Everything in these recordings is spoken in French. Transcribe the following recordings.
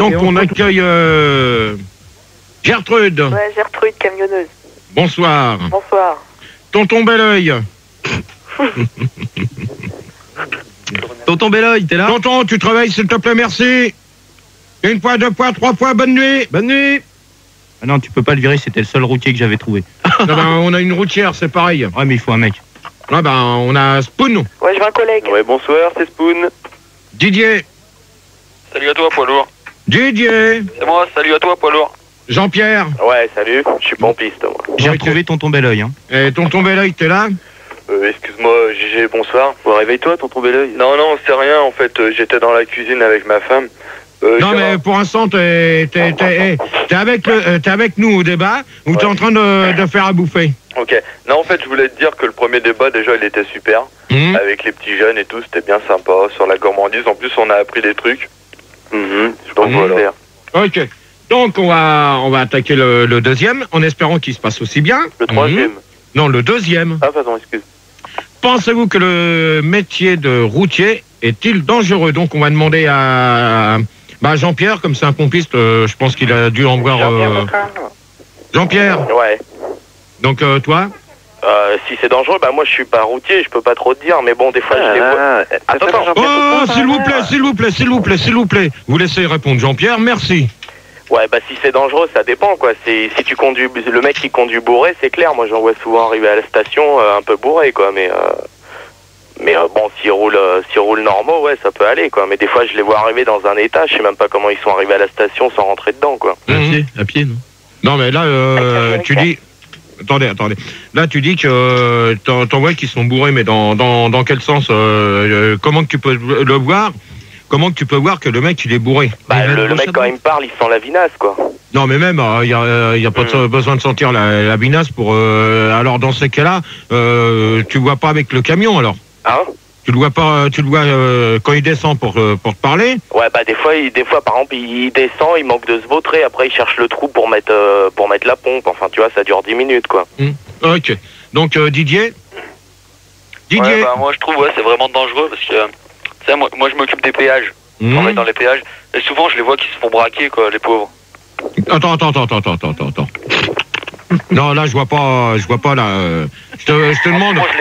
Donc on accueille Gertrude. Ouais, Gertrude, camionneuse. Bonsoir. Bonsoir. Tonton Belleuil. Tonton Belleuil, t'es là? Tonton, tu travailles s'il te plaît, merci. Une fois, deux fois, trois fois, bonne nuit. Bonne nuit. Ah non, tu peux pas le virer, c'était le seul routier que j'avais trouvé. Ah ben, on a une routière, c'est pareil. Ouais, mais il faut un mec. Ah ben, on a Spoon. Ouais, je veux un collègue. Ouais, bonsoir, c'est Spoon. Didier. Salut à toi, poids lourd. Didier. C'est moi, salut à toi, poids lourd. Jean-Pierre. Ouais, salut, je suis pompiste, moi. J'ai Ok. retrouvé Tonton Belleuil, hein. Et tonton Belleuil, t'es là? Excuse-moi, Gégé, bonsoir. Bon, réveille-toi, tonton Belleuil. Non, non, c'est rien, en fait, j'étais dans la cuisine avec ma femme. Non mais pour l'instant t'es avec nous au débat ou t'es en train de faire à bouffer? Ok. Non, en fait, je voulais te dire que le premier débat, déjà, il était super. Avec les petits jeunes et tout, c'était bien sympa. Sur la gourmandise, en plus, on a appris des trucs. Donc voilà. Ok. Donc on va attaquer le deuxième en espérant qu'il se passe aussi bien. Le troisième. Non, le deuxième. Ah, pardon, excuse. Pensez-vous que le métier de routier est-il dangereux? Donc on va demander à Jean-Pierre, comme c'est un pompiste, je pense qu'il a dû en voir... Jean-Pierre. Ouais. Donc toi? Si c'est dangereux, bah moi je suis pas routier, je peux pas trop te dire, mais bon, des fois je les vois. Attends. Oh, s'il vous plaît. Vous laissez répondre Jean-Pierre, merci. Ouais, bah si c'est dangereux, ça dépend, quoi. Si tu conduis, le mec qui conduit bourré, c'est clair. Moi, j'en vois souvent arriver à la station un peu bourré, quoi. Mais bon, s'ils roulent normaux, ouais, ça peut aller, quoi. Mais des fois, je les vois arriver dans un état, je sais même pas comment ils sont arrivés à la station sans rentrer dedans, quoi. À pied, non? Non, mais là, tu dis... Attendez. Là, tu dis que t'en vois qui sont bourrés, mais dans quel sens comment que tu peux le voir? Comment que tu peux voir que le mec, il est bourré? Bah, le mec, quand il me parle, il sent la vinasse, quoi. Non, mais même, il y a pas besoin de sentir la vinasse pour... alors, dans ces cas-là, tu le vois pas avec le camion, alors? Hein? Tu le vois pas, quand il descend pour te parler? Ouais, bah des fois, par exemple, il descend, il manque de se vautrer, après il cherche le trou pour mettre la pompe. Enfin, tu vois, ça dure 10 minutes, quoi. Ok. Donc, Didier? Ouais, bah moi je trouve, ouais, c'est vraiment dangereux parce que, tu sais, moi je m'occupe des péages. Je travaille dans les péages. Et souvent, je les vois qui se font braquer, quoi, les pauvres. Attends. Non, là, je vois pas, là. Je te demande... Moi, je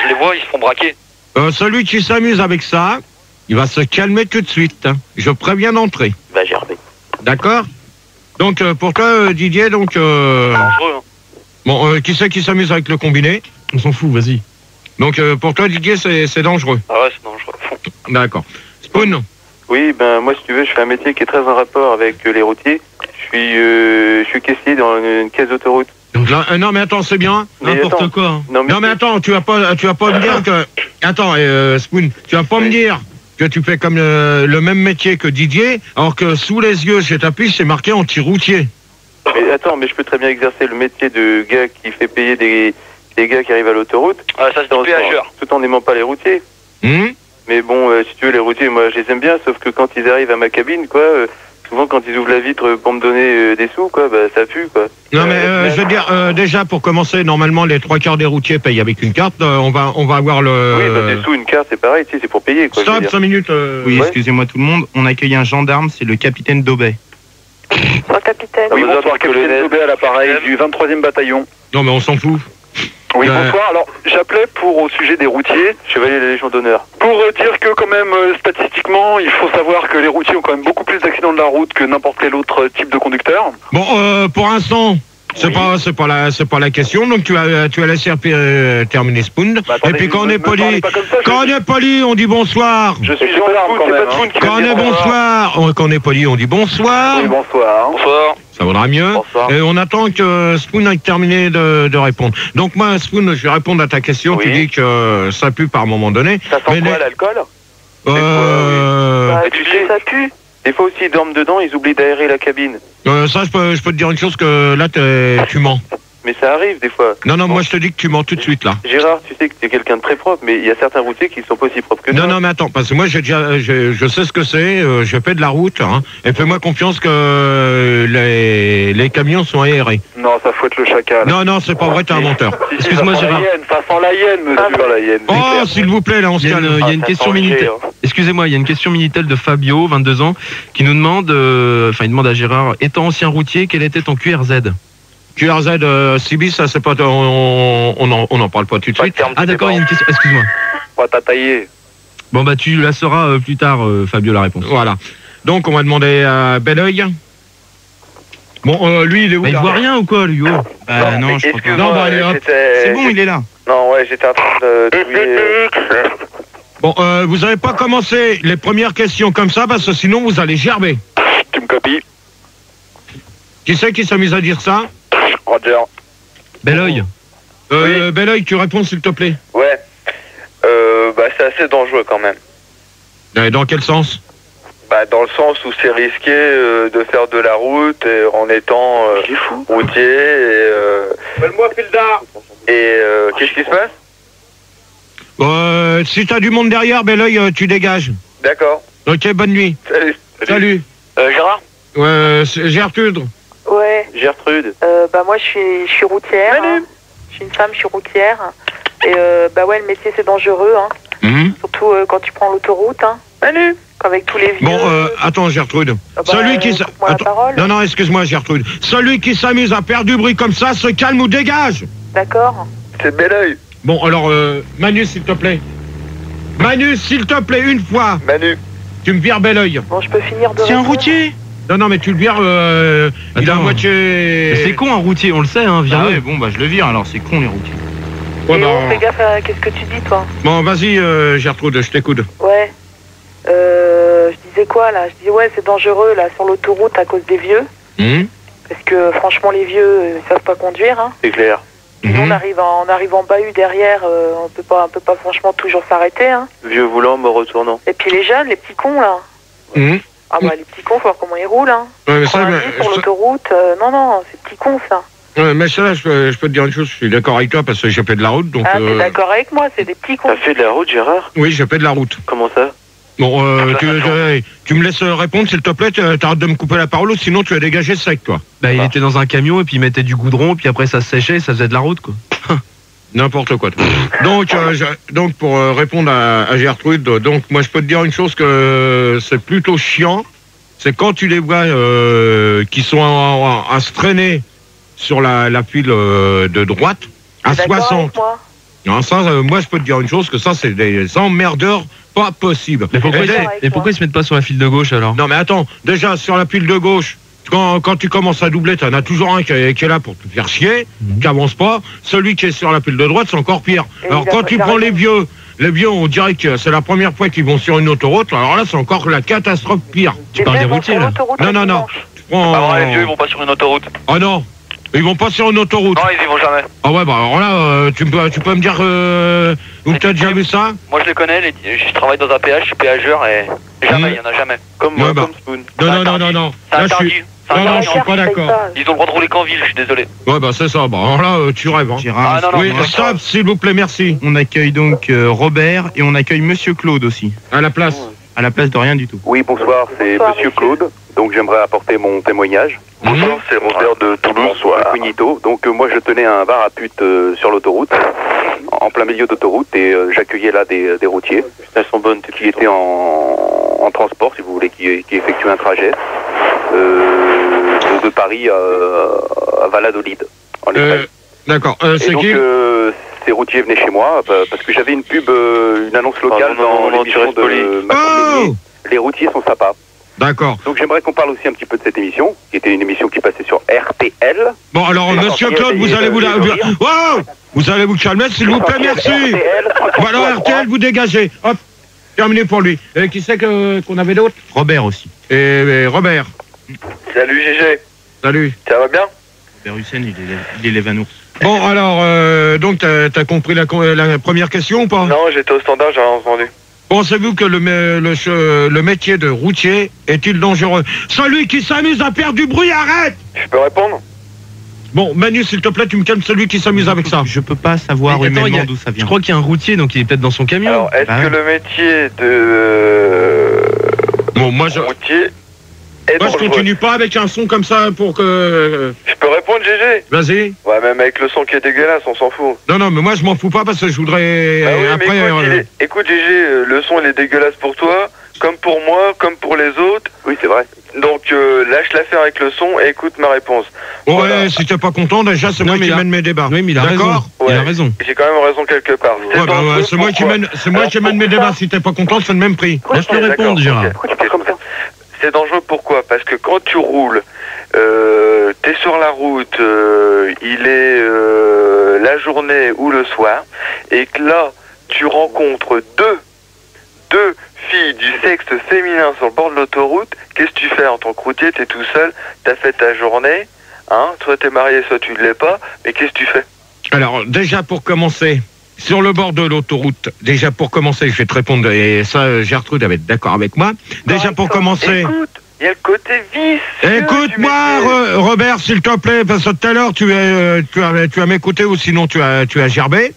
les vois, ils se font braquer. Celui qui s'amuse avec ça, il va se calmer tout de suite. Hein. Je préviens d'entrer. Va gerber. D'accord? Donc, pour toi, Didier, donc... Dangereux, hein. Bon, qui c'est qui s'amuse avec le combiné? On s'en fout, vas-y. Donc, pour toi, Didier, c'est dangereux. Ah ouais, c'est dangereux. D'accord. Spoon? Oui, ben moi, si tu veux, je fais un métier qui est très en rapport avec les routiers. Je suis caissier dans une caisse d'autoroute. Donc là, non, mais attends, c'est bien. N'importe quoi. Hein. Non, mais attends, tu vas pas me dire que... Attends, Spoon, tu vas pas me dire que tu fais comme le même métier que Didier, alors que sous les yeux, chez ta fiche, c'est marqué anti-routier. Mais attends, mais je peux très bien exercer le métier de gars qui fait payer des gars qui arrivent à l'autoroute. Ah, ça, c'est des péageurs. Tout en n'aimant pas les routiers. Mais bon, si tu veux, les routiers, moi, je les aime bien, sauf que quand ils arrivent à ma cabine, quoi... souvent, quand ils ouvrent la vitre pour me donner des sous, quoi, bah, ça pue, quoi. Non, mais je veux dire, déjà, pour commencer, normalement, les 3/4 des routiers payent avec une carte. On va avoir le... Oui, bah, des sous, une carte, c'est pareil, tu sais, c'est pour payer, quoi. Stop, 5 minutes. Oui, excusez-moi tout le monde, on accueille un gendarme, c'est le capitaine Daubet. Bonsoir, capitaine. Oui, bonsoir, capitaine Daubet à l'appareil du 23e bataillon. Non, mais on s'en fout. Oui, bonsoir. Alors, j'appelais au sujet des routiers, chevalier de la Légion d'honneur. Pour dire que, quand même, statistiquement, il faut savoir que les routiers ont quand même beaucoup plus d'accidents de la route que n'importe quel autre type de conducteur. Bon, pour l'instant, c'est pas la question. Donc tu vas laisser terminer Spoon. Bah, attendez, et puis quand on est pas poli, on dit bonsoir. Je suis gendarme quand même. Quand on est poli, on dit bonsoir. Oui, bonsoir. Bonsoir. Ça vaudra mieux. Bonsoir. Et on attend que Spoon ait terminé de répondre. Donc moi, Spoon, je vais répondre à ta question. Oui. Tu dis que ça pue par un moment donné. Ça sent quoi, l'alcool? Bah, Et tu sais, ça pue. des fois aussi, ils dorment dedans, ils oublient d'aérer la cabine. ça, je peux te dire une chose, que là, tu mens. mais ça arrive des fois. Non, moi je te dis que tu mens tout de suite là. Gérard, tu sais que t'es quelqu'un de très propre, mais il y a certains routiers qui sont pas aussi propres que toi. Non, mais attends, parce que moi je sais ce que c'est, je fais de la route, hein, et fais-moi confiance que les camions sont aérés. Non, ça fouette le chacal. Non, c'est pas vrai, t'es un menteur. Excuse-moi, Gérard. Ça sent la hyène, monsieur, la hyène. Oh, s'il vous plaît, là, on se calme. Il y a une question Minitel. Excusez-moi, il y a une question Minitel de Fabio, 22 ans, qui nous demande, il demande à Gérard, étant ancien routier, quel était ton QRZ? QRZ Cibi, ça c'est pas, on en parle pas tout de suite. Ah d'accord, il y a une question, excuse-moi. T'as taillé. Bon bah tu la sauras plus tard, Fabio, la réponse. Voilà. Donc on va demander à Belleuil. Bon, lui il est où? Il voit rien ou quoi, lui? Non, je crois pas. Non, allez, hop. C'est bon, il est là. Non, ouais, j'étais en train de... Bon, vous avez pas commencé les premières questions comme ça, parce que sinon vous allez gerber. Tu me copies? Qui c'est qui s'amuse à dire ça? Roger. Belleuil. Oui. Belleuil, tu réponds s'il te plaît. Ouais. C'est assez dangereux quand même. Dans quel sens? Dans le sens où c'est risqué de faire de la route et en étant routier et... Fais-le-moi, Fildar. Et qu'est-ce qui se passe? Si t'as du monde derrière, Belleuil, tu dégages. D'accord. Ok, bonne nuit. Salut. Gérard? Ouais, c'est Gertrude. Ouais. Gertrude. Moi, je suis routière. Hein. Je suis une femme, je suis routière. Et le métier, c'est dangereux. Hein. Surtout quand tu prends l'autoroute. Hein. Manu. Avec tous les vieux. Bon, attends, Gertrude. Celui qui... Non, excuse-moi, Gertrude. Celui qui s'amuse à faire du bruit comme ça, se calme ou dégage. D'accord. C'est Belleuil. Bon, alors, Manu, s'il te plaît. Manu, s'il te plaît, une fois. Manu. Tu me vires Belleuil. Bon, je peux finir de... C'est un routier. Non, mais tu le vires, il a à moitié... C'est con un routier, on le sait, hein, vire. Ouais, bon, je le vire, alors c'est con les routiers. Ouais, fais gaffe à qu'est-ce que tu dis, toi. Bon, vas-y, Gertrude, je t'écoute. Ouais. Je disais quoi, là? Je dis, ouais, c'est dangereux, là, sur l'autoroute, à cause des vieux. Parce que, franchement, les vieux, ils savent pas conduire, hein. C'est clair. Sinon, on arrive en bahut derrière, on peut pas franchement toujours s'arrêter, hein. Vieux voulant, me retournant. Et puis les jeunes, les petits cons, là. Les petits cons, faut voir comment ils roulent, hein. Ouais, mais ça, sur l'autoroute, non, c'est petits cons, ça. Ouais, mais ça, là, je peux te dire une chose, je suis d'accord avec toi parce que j'ai fait de la route, donc... t'es d'accord avec moi, c'est des petits cons. T'as fait de la route, Gérard? Oui, j'ai fait de la route. Comment ça? Bon, tu me laisses répondre, s'il te plaît, t'arrêtes de me couper la parole, sinon tu vas dégager sec, toi. Il était dans un camion, et puis il mettait du goudron, puis après ça se séchait, et ça faisait de la route, quoi. N'importe quoi. Donc pour répondre à Gertrude, donc moi je peux te dire une chose que c'est plutôt chiant, c'est quand tu les vois qui sont à se traîner sur la file de droite à 60. Non, ça, moi je peux te dire une chose, que ça c'est des emmerdeurs pas possible. Mais pourquoi ils se mettent pas sur la file de gauche alors? Non mais attends, déjà sur la file de gauche, quand tu commences à doubler, t'en as toujours un qui est là pour te faire chier, qui avance pas. Celui qui est sur la file de droite, c'est encore pire. Alors quand tu prends les vieux, on dirait que c'est la première fois qu'ils vont sur une autoroute. Alors là, c'est encore la catastrophe pire. Tu parles des routiers là? Non. Les vieux, ils vont pas sur une autoroute. Oh non, ils vont pas sur une autoroute. Non, ils y vont jamais. Ah ouais, alors là, tu peux me dire où tu as déjà vu ça? Moi, je les connais. Je travaille dans un péage, je suis péageur et jamais, il y en a jamais. Comme moi, comme Spoon. Non. C'est interdit. Non, je suis pas d'accord. Ils ont le droit de rouler qu'en ville, je suis désolé. Ouais, c'est ça. Alors là, tu rêves. Hein. Gérard, oui, stop, s'il vous plaît, merci. On accueille donc Robert et on accueille Monsieur Claude aussi. À la place. À la place de rien du tout. Oui, bonsoir, c'est Monsieur Claude. Donc j'aimerais apporter mon témoignage. Bonsoir, c'est Robert de Toulouse. Bonsoir. Incognito. Donc moi je tenais un bar à pute sur l'autoroute, en plein milieu d'autoroute, et j'accueillais là des routiers. Elles sont bonnes, qui étaient en transport, si vous voulez, qui effectuaient un trajet de Paris à Valladolid. D'accord. C'est donc, ces routiers venaient chez moi parce que j'avais une pub, une annonce locale dans l'émission de Macron. Les routiers sont sympas. D'accord. Donc j'aimerais qu'on parle aussi un petit peu de cette émission, qui était une émission qui passait sur RTL. Bon, alors, Monsieur Claude, vous allez vous allez vous calmer, s'il vous plaît, merci. Bon, alors, RTL, vous dégagez. Hop, terminé pour lui. Et qui c'est qu'on avait d'autres? Robert aussi. Et Robert. Salut, GG. Salut. Ça va bien? Robert Hussein, il est les vanours. Bon, alors, donc, t'as compris la première question ou pas? Non, j'étais au standard, j'ai rien entendu. Pensez-vous que le métier de routier est-il dangereux? Celui qui s'amuse à faire du bruit, arrête! Je peux répondre? Bon, Manu, s'il te plaît, tu me calmes celui qui s'amuse avec ça. Je peux pas savoir humainement d'où ça vient. Je crois qu'il y a un routier, donc il est peut-être dans son camion. Alors, est-ce que le métier de routier est moi, je continue pas avec un son comme ça pour que... Je peux répondre, GG? Vas-y. Ouais, même avec le son qui est dégueulasse, on s'en fout. Non, mais moi, je m'en fous pas parce que je voudrais... oui, après... écoute, GG, le son, il est dégueulasse pour toi, comme pour moi, comme pour les autres. Oui, c'est vrai. Donc, lâche l'affaire avec le son et écoute ma réponse. Ouais, voilà. Si t'es pas content, déjà, c'est moi qui mène mes débats. Oui, mais il a raison. Ouais, il a raison. J'ai quand même raison quelque part. C'est moi qui mène mes débats. Si t'es pas content, c'est le même prix. Laisse le répondre, Gérard. Pourquoi tu parles comme ça? C'est dangereux, pourquoi? Parce que quand tu roules, t'es sur la route, il est la journée ou le soir, et que là, tu rencontres deux filles du sexe féminin sur le bord de l'autoroute, qu'est-ce que tu fais en tant que routier? T'es tout seul, t'as fait ta journée, hein, soit t'es marié, soit tu ne l'es pas, mais qu'est-ce que tu fais? Alors, déjà pour commencer, sur le bord de l'autoroute, je vais te répondre, et ça, Gertrude va être d'accord avec moi. Déjà pour commencer... Écoute, il y a le côté vice. Écoute-moi, Robert, s'il te plaît, parce que tout à l'heure, tu vas m'écouter ou sinon tu as gerbé.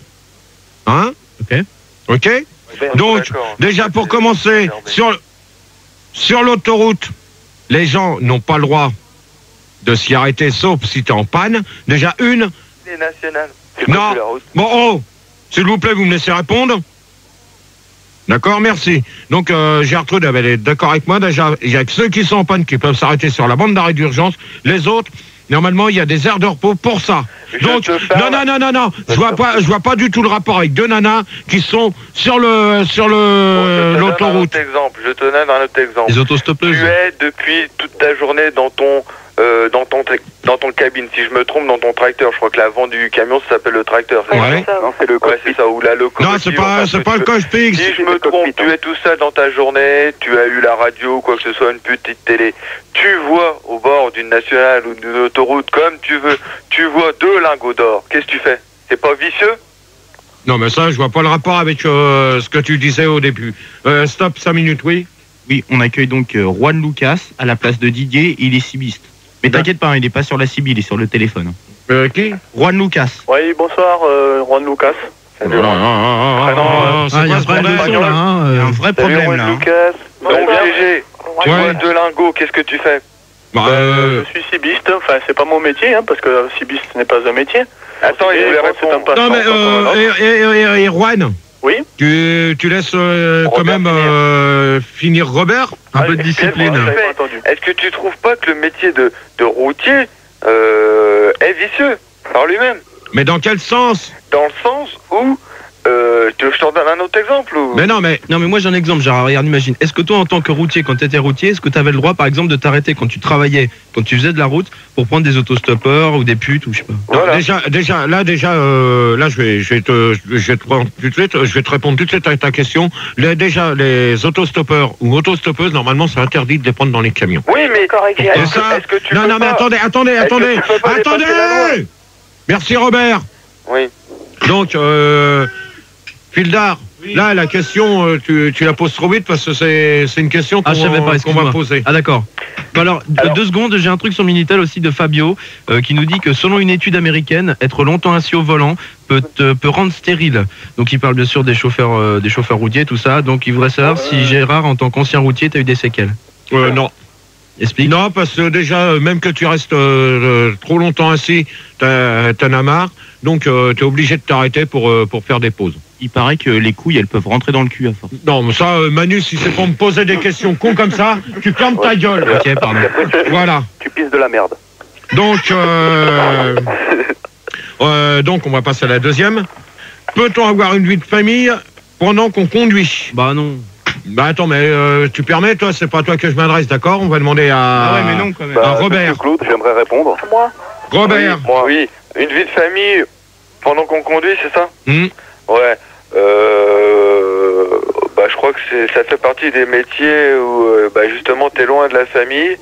Hein? Ok. Donc, déjà pour commencer, sur l'autoroute, les gens n'ont pas le droit de s'y arrêter, sauf si tu es en panne. Déjà une... Les nationales. Non, bon, s'il vous plaît, vous me laissez répondre. D'accord, merci. Donc, Gertrude avait été d'accord avec moi. Déjà, il y a que ceux qui sont en panne qui peuvent s'arrêter sur la bande d'arrêt d'urgence. Les autres, normalement, il y a des aires de repos pour ça. Donc, non. Je vois pas du tout le rapport avec deux nanas qui sont sur l'autoroute. Je te donne un autre exemple. Les autostoppeuses. Tu es depuis toute ta journée dans ton cabine. Si je me trompe, dans ton tracteur. Je crois que l'avant du camion, ça s'appelle le tracteur. Ouais. Non, c'est le cockpit. C'est ça, ou la locomotive. Non, c'est pas le cockpit. Si je me trompe, tu es tout seul dans ta journée, tu as eu la radio ou quoi que ce soit, une petite télé. Tu vois au bord d'une nationale ou d'une autoroute, comme tu veux, tu vois deux lingots d'or. Qu'est-ce que tu fais? C'est pas vicieux? Non, mais ça, je vois pas le rapport avec ce que tu disais au début. Stop, 5 minutes, oui. Oui, on accueille donc Juan Lucas à la place de Didier, il est cibiste. Mais t'inquiète pas, il n'est pas sur la CB, il est sur le téléphone. Qui? Juan Lucas. Oui, bonsoir, Juan Lucas. Il y a un vrai problème là. Lucas. Donc, GG, tu vois deux lingots, qu'est-ce que tu fais? Je suis cibiste, enfin, c'est pas mon métier, hein, parce que cibiste n'est pas un métier. Attends, il voulait répondre. Non, mais, et Juan? Oui. Tu laisses quand même finir Robert? Un peu de discipline. Est-ce que tu trouves pas que le métier de routier est vicieux par lui-même? Mais dans quel sens? Dans le sens où... je t'en donne un autre exemple ou... Non mais moi j'ai un exemple, Gérard, regarde, imagine. Est-ce que toi en tant que routier, quand tu étais routier, est-ce que tu avais le droit par exemple de t'arrêter quand tu travaillais, quand tu faisais de la route, pour prendre des autostoppeurs ou des putes ou je sais pas? Voilà. Là je vais te répondre tout de suite à ta question. Déjà les autostoppeurs ou autostoppeuses, normalement c'est interdit de les prendre dans les camions. Oui, mais est-ce que tu mais attendez. Merci Robert. Oui. Donc, Fildar, là, la question, tu la poses trop vite parce que c'est une question qu'on va poser. Ah, d'accord. Bon, alors, 2 secondes, j'ai un truc sur Minitel aussi de Fabio qui nous dit que selon une étude américaine, être longtemps assis au volant peut rendre stérile. Donc, il parle bien sûr des chauffeurs routiers, tout ça. Donc, il voudrait savoir si Gérard, en tant qu'ancien routier, t'as eu des séquelles. Non. Explique. Non, parce que déjà, même que tu restes trop longtemps assis, t'en as marre. Donc, t'es obligé de t'arrêter pour faire des pauses. Il paraît que les couilles, elles peuvent rentrer dans le cul à force. Non, mais ça, Manu, si c'est pour me poser des questions cons comme ça, tu fermes ta gueule. Ok, pardon. Voilà. Tu pisses de la merde. Donc, on va passer à la deuxième. Peut-on avoir une vie de famille pendant qu'on conduit? Bah non. Bah attends, mais tu permets, toi, c'est pas à toi que je m'adresse, d'accord? On va demander à... Ah ouais, mais non, quand même. À Robert. Claude, j'aimerais répondre. Moi. Robert. Moi. Oui, une vie de famille pendant qu'on conduit, c'est ça? Ouais. Je crois que ça fait partie des métiers où justement t'es loin de la famille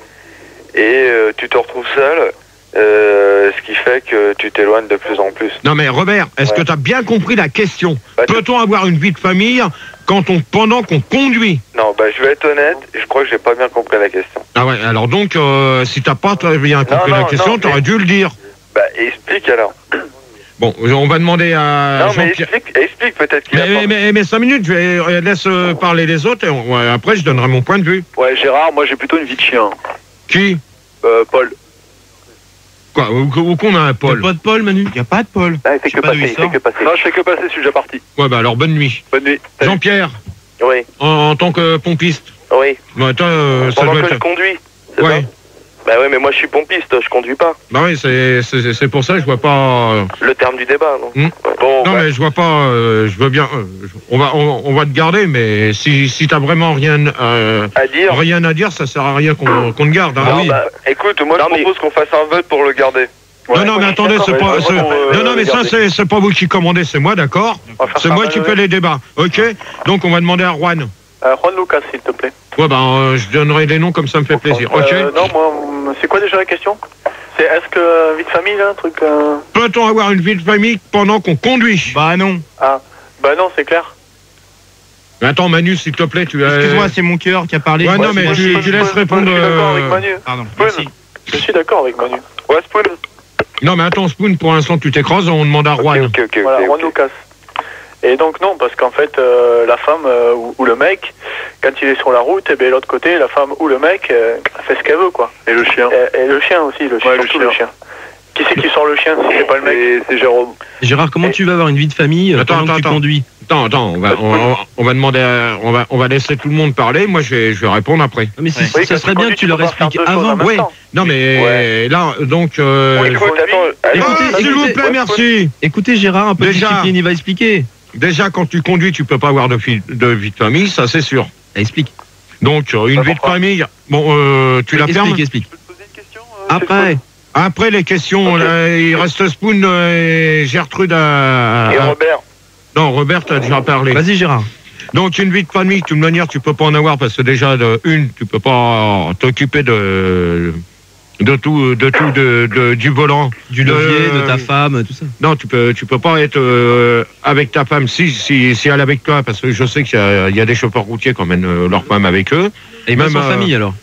et tu te retrouves seul. Ce qui fait que tu t'éloignes de plus en plus. Non mais Robert, est-ce que tu as bien compris la question? Peut-on avoir une vie de famille pendant qu'on conduit? Non, je vais être honnête, je crois que j'ai pas bien compris la question. Ah ouais, alors donc si t'as pas bien compris la question, t'aurais dû le dire. Bah, explique alors. Bon, on va demander à Non, mais Jean-Pierre. explique peut-être qu'il a pas... Mais 5 minutes, je vais laisse parler les autres et après je donnerai mon point de vue. Ouais, Gérard, moi j'ai plutôt une vie de chien. Qui? Paul. Quoi? Où qu'on a un Paul? Y'a pas de Paul, Manu? Y a pas de Paul. Ah, il fait que passer, il fait que passer. Non, je fais que passer, je suis déjà parti. Ouais, bah alors bonne nuit. Bonne nuit. Jean-Pierre, Oui, en tant que pompiste. oui. Bah, toi, ça Pendant doit que être... je conduis, c'est Ouais. ça? Bah oui, mais moi je suis pompiste, je conduis pas. Bah oui, c'est pour ça que je vois pas... Le terme du débat, non? Hmm. Bon, Non, bah, mais je vois pas... je veux bien... on va te garder, mais si t'as vraiment rien à dire. ça sert à rien qu'on te garde. Hein. Non, bah, écoute, moi je propose qu'on fasse un vote pour le garder. Non, mais attendez, c'est pas... Non, mais ça, c'est pas vous qui commandez, c'est moi, d'accord? C'est moi qui fais les débats, ok? Donc, on va demander à Juan. Juan Lucas, s'il te plaît. Ouais, ben, je donnerai les noms comme ça me fait plaisir, ok? Non, moi, c'est quoi déjà la question? C'est est-ce que vie de famille, là, un truc... Peut-on avoir une vie de famille pendant qu'on conduit? Bah non. Ah, bah non, c'est clair. Attends, Manu, s'il te plaît, tu as... Excuse-moi, c'est mon cœur qui a parlé. Ouais, non, mais tu laisses répondre... Je suis d'accord avec Manu. Pardon, Spoon. merci. Je suis d'accord avec Manu. Ouais, Spoon. Non, mais attends, Spoon, pour l'instant, tu t'écrases, on demande à Juan. Ok. Voilà, Juan Lucas. Et donc non, parce qu'en fait, la femme ou le mec, quand il est sur la route, et bien l'autre côté, la femme ou le mec fait ce qu'elle veut, quoi. Et le chien. Et le chien aussi, le chien. Ouais, le chien. Qui c'est qui sort le chien si c'est pas le mec? C'est Jérôme. Gérard, comment tu vas avoir une vie de famille pendant que tu conduis? Attends, on va demander, on va laisser tout le monde parler. Moi, je vais répondre après. Mais ça serait bien que tu leur expliques avant. Oui. Non, mais là, donc. Écoutez, s'il vous plaît, merci. Écoutez, Gérard, un peu de discipline, il va expliquer. Déjà, quand tu conduis, tu peux pas avoir de vie de famille, ça c'est sûr. Explique. Donc, une vie de famille. Bon, tu la fermes. Explique. Je peux te poser une question Après les questions, là, il reste Spoon et Gertrude Et Robert. Non, Robert a déjà parlé. Vas-y, Gérard. Donc, une vie de famille, de toute manière, tu peux pas en avoir parce que déjà, tu peux pas t'occuper du volant. Du levier, de ta femme, tout ça. Non, tu peux pas être avec ta femme si elle est avec toi, parce que je sais qu'il y a des chauffeurs routiers qui emmènent leur femme avec eux. Et même en famille, alors.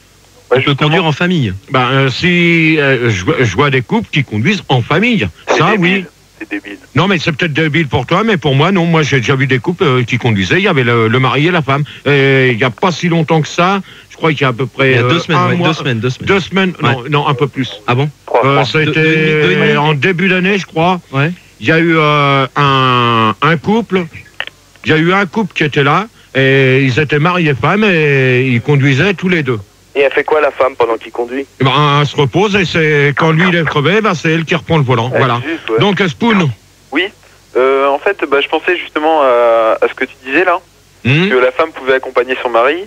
On peut conduire en famille. Je vois des couples qui conduisent en famille. Ça, oui. C'est débile. Non, mais c'est peut-être débile pour toi, mais pour moi, non. Moi, j'ai déjà vu des couples qui conduisaient. Il y avait le mari et la femme. Et il n'y a pas si longtemps que ça. Je crois qu'il y a à peu près... Il y a 2 semaines, 2 semaines. 2 semaines, Ouais. non, un peu plus. Ah bon? Ça a été en début d'année, je crois. Ouais. Il y a eu un couple. Il y a eu un couple qui était là. Et ils étaient mariés femmes et ils conduisaient tous les deux. Et elle fait quoi la femme pendant qu'il conduit? Et elle se repose et c'est quand lui il est crevé, c'est elle qui reprend le volant. Voilà. Juste, ouais. Donc Spoon. Oui. En fait, je pensais justement à ce que tu disais là, que la femme pouvait accompagner son mari.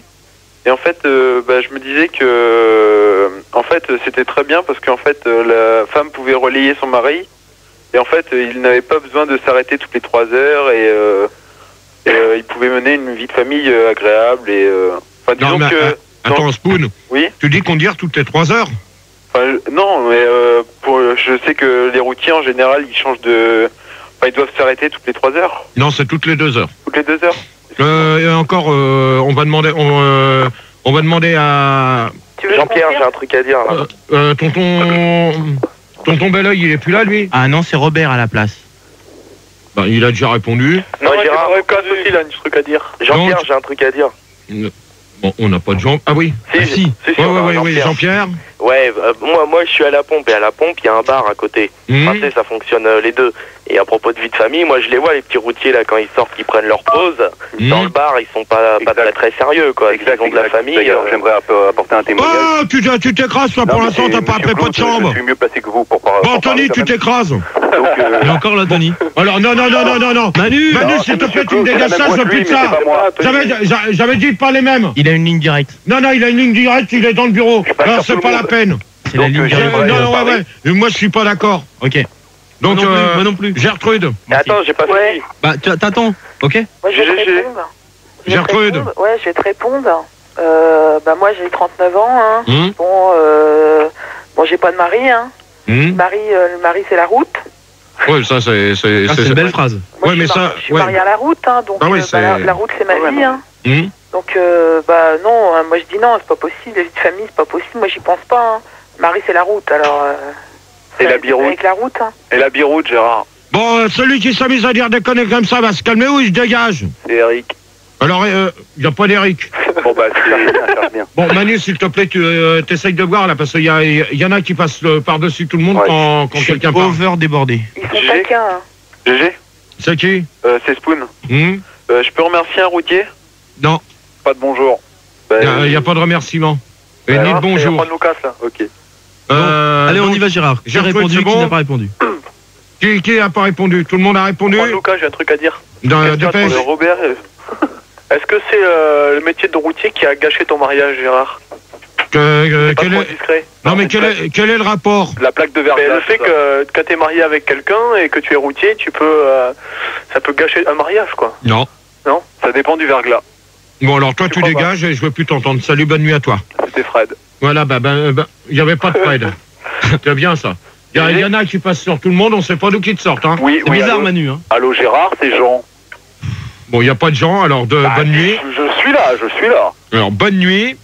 Et en fait, je me disais que, en fait, c'était très bien parce qu'en fait, la femme pouvait relayer son mari. Et en fait, il n'avait pas besoin de s'arrêter toutes les 3 heures et il pouvait mener une vie de famille agréable et. Disons que. Attends, Spoon. Oui. Tu dis conduire toutes les 3 heures? Non, mais je sais que les routiers en général, ils changent de. Ils doivent s'arrêter toutes les 3 heures. Non, c'est toutes les 2 heures. Toutes les 2 heures. Et encore, on va demander à Jean-Pierre, j'ai un truc à dire là. Tonton Belleuil, il est plus là, lui? Ah non, c'est Robert à la place. Il a déjà répondu. Non, Gérard, aussi, il a un truc à dire. Jean-Pierre, j'ai un truc à dire. Bon, on n'a pas de Jean. Ah oui. Si. Oui, Jean-Pierre. Ouais, moi je suis à la pompe et à la pompe il y a un bar à côté. Enfin, tu sais, ça fonctionne les deux. Et à propos de vie de famille, moi je les vois les petits routiers là quand ils sortent, ils prennent leur pause. Dans le bar, ils sont pas très sérieux quoi. Ils ont de la famille. D'ailleurs, j'aimerais apporter un témoignage. Oh, tu t'écrases toi pour l'instant, t'as pas appelé pas de chambre. Je suis mieux placé que vous pour parler. Bon, Tony, tu t'écrases. Et encore là, Tony. Alors non. Manu, s'il te plaît, tu me dégages ça, je veux plus de ça. J'avais dit pas les mêmes. Il a une ligne directe. Non, il a une ligne directe, il est dans le bureau. Alors c'est pas la peine. C'est la ligne directe. Non, moi je suis pas d'accord. Ok. Donc, moi non plus. Gertrude. Mais attends, j'ai pas fini. Bah, t'attends, ok? Moi, je vais te répondre. Gertrude. Ouais, je vais te répondre. Moi, j'ai 39 ans. Hein. Bon, j'ai pas de mari. Hein. Le mari, c'est la route. Ouais, ça, c'est une belle phrase. Moi, je suis mariée à la route. Hein, donc, la route, c'est ma vie. Hein. Donc, non, moi, je dis non, c'est pas possible. La vie de famille, c'est pas possible. Moi, j'y pense pas. Hein. Le mari, c'est la route. Alors, Et la biroute. Avec la route. Hein. Et la biroute, Gérard. Bon, celui qui s'amuse à dire des conneries comme ça va se calmer ou il se dégage. C'est Eric. Alors, il n'y a pas d'Eric. Bon, bah, c'est bien. Bon, Manu, s'il te plaît, tu essayes de voir, là, parce qu'il y en a qui passent par-dessus tout le monde quand quelqu'un parle. Over débordé. Ils sont taquins. Hein. GG. C'est qui? C'est Spoon. Je peux remercier un routier? Non. Pas de bonjour. Il n'y a pas de remerciement. Et ni de bonjour. On nous casse, là. Ok. Allez, on y va, Gérard. Qui a répondu, qui n'a pas répondu? Qui n'a pas répondu? Tout le monde a répondu? Lucas, j'ai un truc à dire. Dépêche. Robert, est-ce que c'est le métier de routier qui a gâché ton mariage, Gérard? Discret. Non, mais quel est le rapport? La plaque de verglas. Le fait que quand tu es marié avec quelqu'un et que tu es routier, ça peut gâcher un mariage, quoi. Non. Non? Ça dépend du verglas. Bon, alors toi, tu dégages et je veux plus t'entendre. Salut, bonne nuit à toi. C'était Fred. Voilà, il n'y avait pas de Fred. C'est bien ça. Il y en a qui passent sur tout le monde, on sait pas d'où qui te sortent. Hein. Oui, c'est bizarre, allô, Manu. Hein. Allô, Gérard, c'est Jean. Bon, il n'y a pas de Jean, alors bonne nuit. Je suis là. Alors, bonne nuit.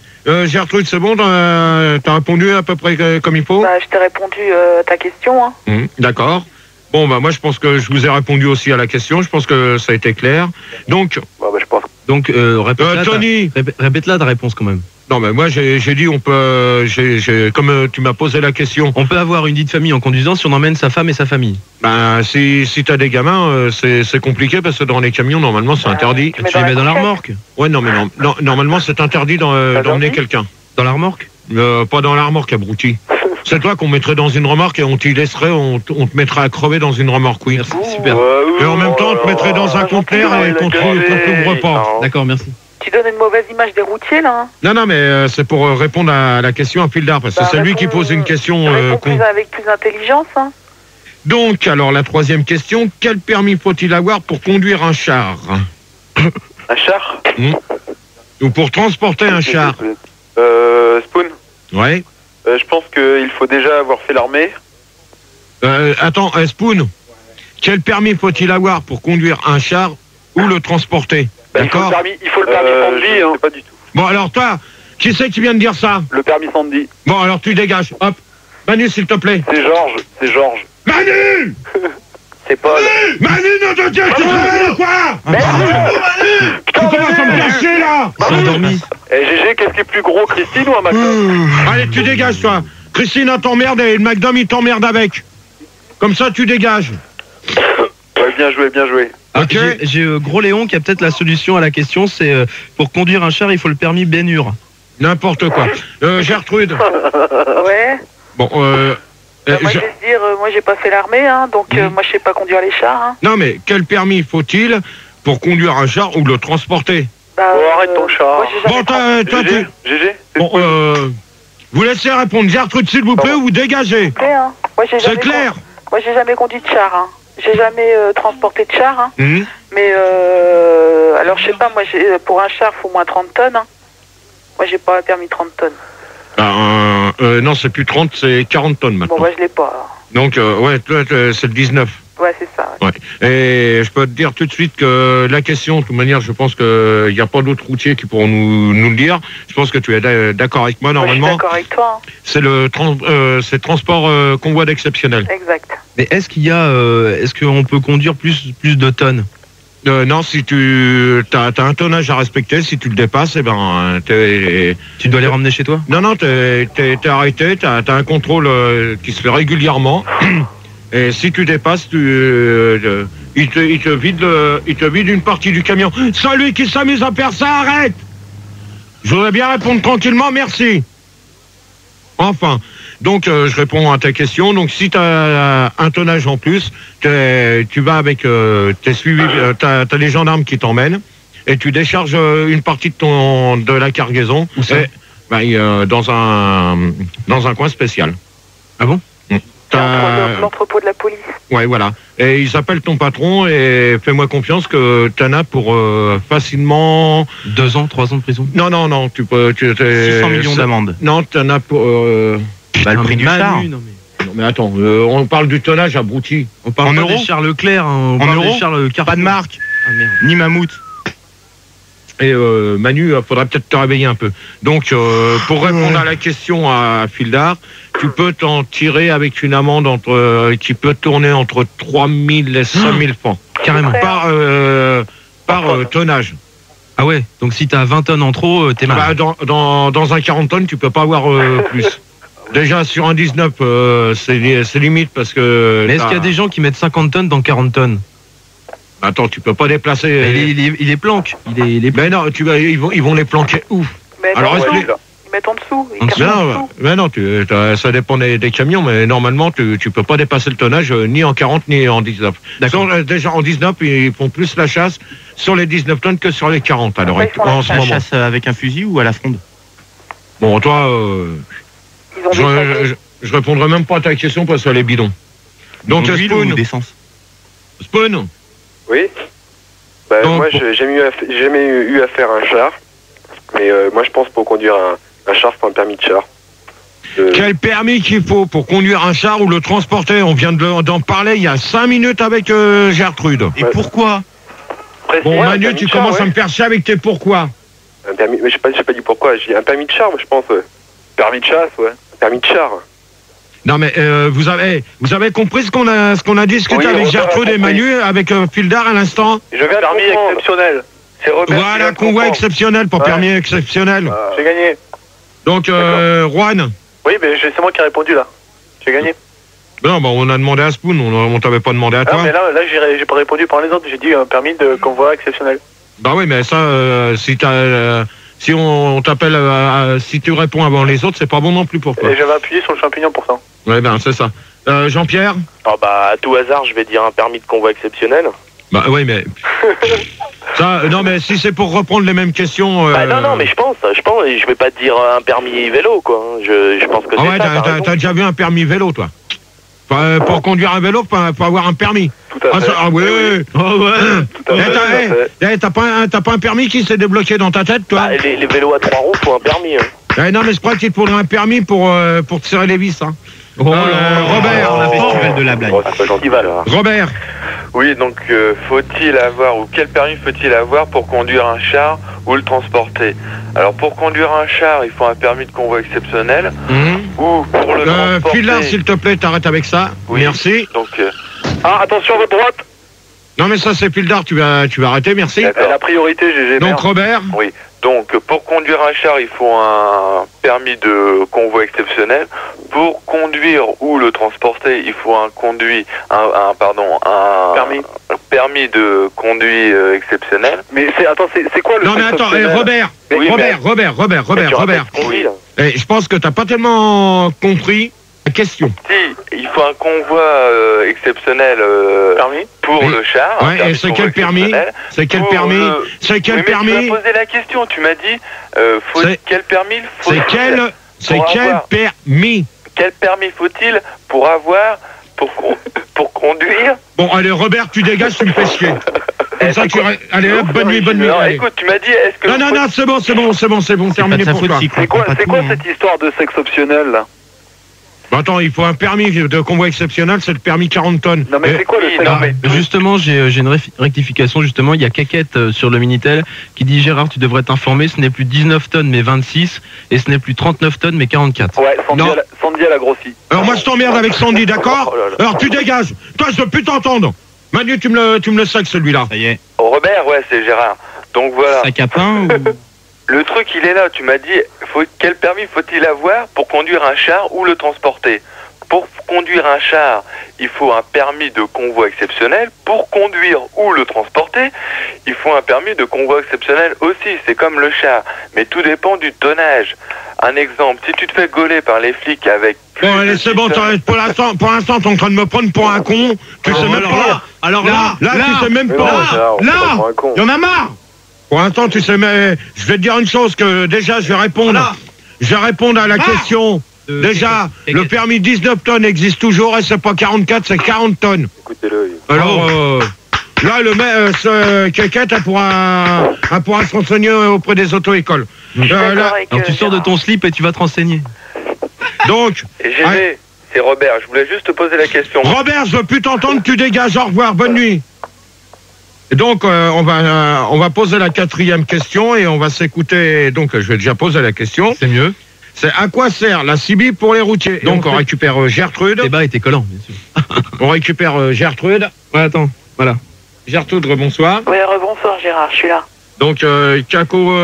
Gertrude, c'est bon, t'as répondu à peu près comme il faut? Bah, je t'ai répondu à ta question. Hein. D'accord. Bon, moi, je pense que je vous ai répondu aussi à la question. Je pense que ça a été clair. Donc, je pense. Donc, Tony, répète-la ta réponse quand même. Non, mais moi, j'ai dit, on peut, comme tu m'as posé la question. On peut avoir une vie de famille en conduisant si on emmène sa femme et sa famille. Ben, si t'as des gamins, c'est compliqué parce que dans les camions, normalement, c'est interdit. Tu les mets dans la remorque? Ouais, non, mais non, normalement, c'est interdit d'emmener quelqu'un. Dans la remorque? Pas dans la remorque, abruti. C'est toi qu'on mettrait dans une remorque et on t'y laisserait, on te mettrait à crever dans une remorque, oui. Merci, super. Et en même temps, on te mettrait dans un conteneur et qu'on t'ouvre pas. D'accord, merci. Tu donnes une mauvaise image des routiers, là. Non, mais c'est pour répondre à la question à fil d'art, parce que c'est lui qui pose une question... avec plus d'intelligence, hein. Donc, alors, la troisième question, quel permis faut-il avoir pour conduire un char? Un char? Ou pour transporter un char? Spoon? Ouais. Je pense qu'il faut déjà avoir fait l'armée. Attends, Spoon, quel permis faut-il avoir pour conduire un char ou le transporter? D'accord. Il faut le permis Sandy, hein. Pas du tout. Bon, alors toi, qui c'est qui vient de dire ça? Le permis Sandy. Bon, alors tu dégages. Hop. Manu, s'il te plaît. C'est Georges. Manu! C'est Paul. Manu, non, tu te quoi? Manu! Tu commences à me cacher, là! Ils sont endormis. GG, qu'est-ce qui est plus gros, Christine ou un McDom? Allez, tu dégages, toi. Christine, elle t'emmerde et le McDom, il t'emmerde avec. Comme ça, tu dégages. Ouais, bien joué. Ok. J'ai Gros Léon qui a peut-être la solution à la question, c'est pour conduire un char, il faut le permis Bénure. N'importe quoi. Gertrude. Ouais. Bon, moi, je vais te dire, moi, j'ai pas fait l'armée, hein, donc moi, je sais pas conduire les chars. Hein. Non, mais quel permis faut-il pour conduire un char ou le transporter? Arrête ton char. Bon, toi, tu... GG. Bon, vous laissez répondre, Gertrude, s'il vous plaît, ou vous dégagez. Hein. C'est clair. Moi, j'ai jamais conduit de char. Hein. J'ai jamais transporté de char. Hein. Mais, alors, je sais pas, moi, pour un char, il faut moins 30 tonnes. Hein. Moi, j'ai pas permis 30 tonnes. Non, c'est plus 30, c'est 40 tonnes maintenant. Bon, moi, je l'ai pas. Alors. Donc, ouais, toi, c'est le 19. Ouais, c'est ça. Ouais. Et je peux te dire tout de suite que la question, de toute manière, je pense qu'il n'y a pas d'autres routiers qui pourront nous le dire. Je pense que tu es d'accord avec moi, normalement. Je suis d'accord avec toi. Hein. C'est transport convoi d'exceptionnel. Exact. Mais est-ce qu'on peut conduire plus de tonnes? Non, si tu as un tonnage à respecter, si tu le dépasses, tu dois les ramener chez toi? Non, t'es arrêté, t'as un contrôle qui se fait régulièrement. Et si tu dépasses, il te vide une partie du camion. Celui qui s'amuse à faire ça, arrête! Je voudrais bien répondre tranquillement, merci. Enfin, donc je réponds à ta question. Donc si tu as un tonnage en plus, tu vas avec, t'es suivi, t'as les gendarmes qui t'emmènent et tu décharges une partie de la cargaison. Où ça? Dans un coin spécial. Ah bon? L'entrepôt de la police. Ouais, voilà. Et ils appellent ton patron et fais-moi confiance que t'en as pour facilement... 2 ans, 3 ans de prison? Non, tu peux... 600 millions d'amende. Non, t'en as pour... le prix du char. Non, mais attends, on parle du tonnage abruti. On parle pas des chars Leclerc, hein, on parle des chars Carrefour. Pas de marque. Ah, merde. Ni Mammouth. Et Manu, il faudrait peut-être te réveiller un peu. Donc, pour répondre à la question à fil d'art, tu peux t'en tirer avec une amende qui peut tourner entre 3 000 et 5 000 francs. Carrément. Par tonnage. Ah ouais, donc si t'as 20 tonnes en trop, t'es mal. Dans un 40 tonnes, tu peux pas avoir plus. Déjà, sur un 19, c'est limite parce que... Mais est-ce qu'il y a des gens qui mettent 50 tonnes dans 40 tonnes? Attends, tu peux pas déplacer... Il est planque. Mais non, ils vont les planquer où? Alors, ils mettent en dessous. Mais non, ça dépend des camions, mais normalement, tu peux pas dépasser le tonnage ni en 40 ni en 19. Déjà, en 19, ils font plus la chasse sur les 19 tonnes que sur les 40. Alors, en ce moment. La chasse avec un fusil ou à la fronde? Bon, toi, je répondrai même pas à ta question parce qu'elle est bidon. Donc, Spoon. Oui. Moi, j'ai jamais eu à faire un char. Mais moi, je pense pour conduire un char, faut un permis de char. Quel permis qu'il faut pour conduire un char ou le transporter? On vient d'en parler il y a 5 minutes avec Gertrude. Et pourquoi? Bon, Manu, tu commences à me faire chier avec tes pourquoi. Un permis, mais j'ai pas dit pourquoi. J'ai un permis de char, moi, je pense. Permis de chasse, ouais. Permis de char. Non mais vous avez compris ce qu'on a discuté avec Gertrude et Manu avec Fildar à l'instant? Je viens permis exceptionnel. Voilà, convoi exceptionnel pour permis exceptionnel. J'ai gagné. Donc Juan. Oui, mais c'est moi qui ai répondu là. J'ai gagné. Non, on a demandé à Spoon, on t'avait pas demandé à toi. Non, mais là j'ai pas répondu par les autres. J'ai dit un permis de convoi exceptionnel. Bah oui, mais ça, si on t'appelle, si tu réponds avant les autres, c'est pas bon non plus pour toi. Et j'avais appuyé sur le champignon pour ça. Ouais, ben c'est ça. Jean-Pierre? À tout hasard, je vais dire un permis de convoi exceptionnel. Bah oui, mais ça, non, mais si c'est pour reprendre les mêmes questions. Non, mais je pense, je vais pas te dire un permis vélo, quoi. Je pense que c'est ça. T'as déjà vu un permis vélo, toi? Pour conduire un vélo, faut avoir un permis. Tout à fait. T'as pas un permis qui s'est débloqué dans ta tête, toi? Les vélos à 3 roues, faut un permis. Non, mais je crois qu'il te faudrait un permis pour tirer les vis. Hein. Robert, la festival de la blague. Robert. Oui, donc faut-il avoir, ou quel permis faut-il avoir pour conduire un char ou le transporter? Alors pour conduire un char, il faut un permis de convoi exceptionnel, ou pour le transporter... File-là, s'il te plaît, t'arrêtes avec ça. Oui. Merci. Donc, attention à votre droite. Non mais ça c'est Fildar, tu vas arrêter, merci. La priorité, GG. Donc Robert. Oui. Donc pour conduire un char, il faut un permis de convoi exceptionnel. Pour conduire ou le transporter, il faut un permis de conduit exceptionnel. Mais c'est quoi le... Non mais attends, Robert. Oui. Je pense que t'as pas tellement compris la question. Si, il faut un convoi exceptionnel pour le char. Ouais, et c'est quel permis? C'est quel permis? C'est quel permis? Tu m'as posé la question, tu m'as dit quel permis faut... C'est quel permis? Quel permis faut-il pour avoir pour conduire? Bon, allez Robert, tu dégages, tu me fais chier. Comme ça, allez hop, bonne nuit. Alors, écoute, tu m'as dit, est-ce que... Non, c'est bon, terminé pour toi. C'est quoi cette histoire de sexe optionnel là? Attends, il faut un permis de convoi exceptionnel, c'est le permis 40 tonnes. Non mais c'est quoi le sexe? Justement, j'ai une rectification, justement, il y a Caquette sur le Minitel qui dit Gérard, tu devrais t'informer, ce n'est plus 19 tonnes mais 26 et ce n'est plus 39 tonnes mais 44. Ouais, Sandy elle a grossi. Alors moi je t'emmerde avec Sandy, d'accord? Alors tu dégages. Toi je veux plus t'entendre. Manu, tu me le sacs celui-là. Ça y est. Robert, ouais, c'est Gérard. Donc voilà. Sac à pain ou... Le truc, il est là. Tu m'as dit, quel permis faut-il avoir pour conduire un char ou le transporter? Pour conduire un char, il faut un permis de convoi exceptionnel. Pour conduire ou le transporter, il faut un permis de convoi exceptionnel aussi. C'est comme le char. Mais tout dépend du tonnage. Un exemple, si tu te fais gauler par les flics avec... Bon, allez, c'est bon, pour l'instant, t'es en train de me prendre pour un con. Tu sais même pas. Alors là, tu sais même pas. Là, il y en a marre. Pour l'instant, tu sais, mais je vais te dire une chose, que déjà, je vais répondre à la question. Déjà, le permis 19 tonnes existe toujours et c'est pas 44, c'est 40 tonnes. Écoutez-le. Alors, là, le mec, quelqu'un, elle pourra se renseigner auprès des auto-écoles. Alors, tu sors de ton slip et tu vas te renseigner. Donc... GG, c'est Robert, je voulais juste te poser la question. Robert, je veux plus t'entendre, tu dégages, au revoir, bonne nuit. Et donc, on va poser la 4e question et on va s'écouter. Donc, je vais déjà poser la question. C'est mieux. C'est à quoi sert la CB pour les routiers? Donc on récupère Gertrude. Le débat était collant, bien sûr. On récupère Gertrude. Ouais, attends, voilà. Gertrude, rebonsoir. Oui, rebonsoir Gérard, je suis là. Donc Caco...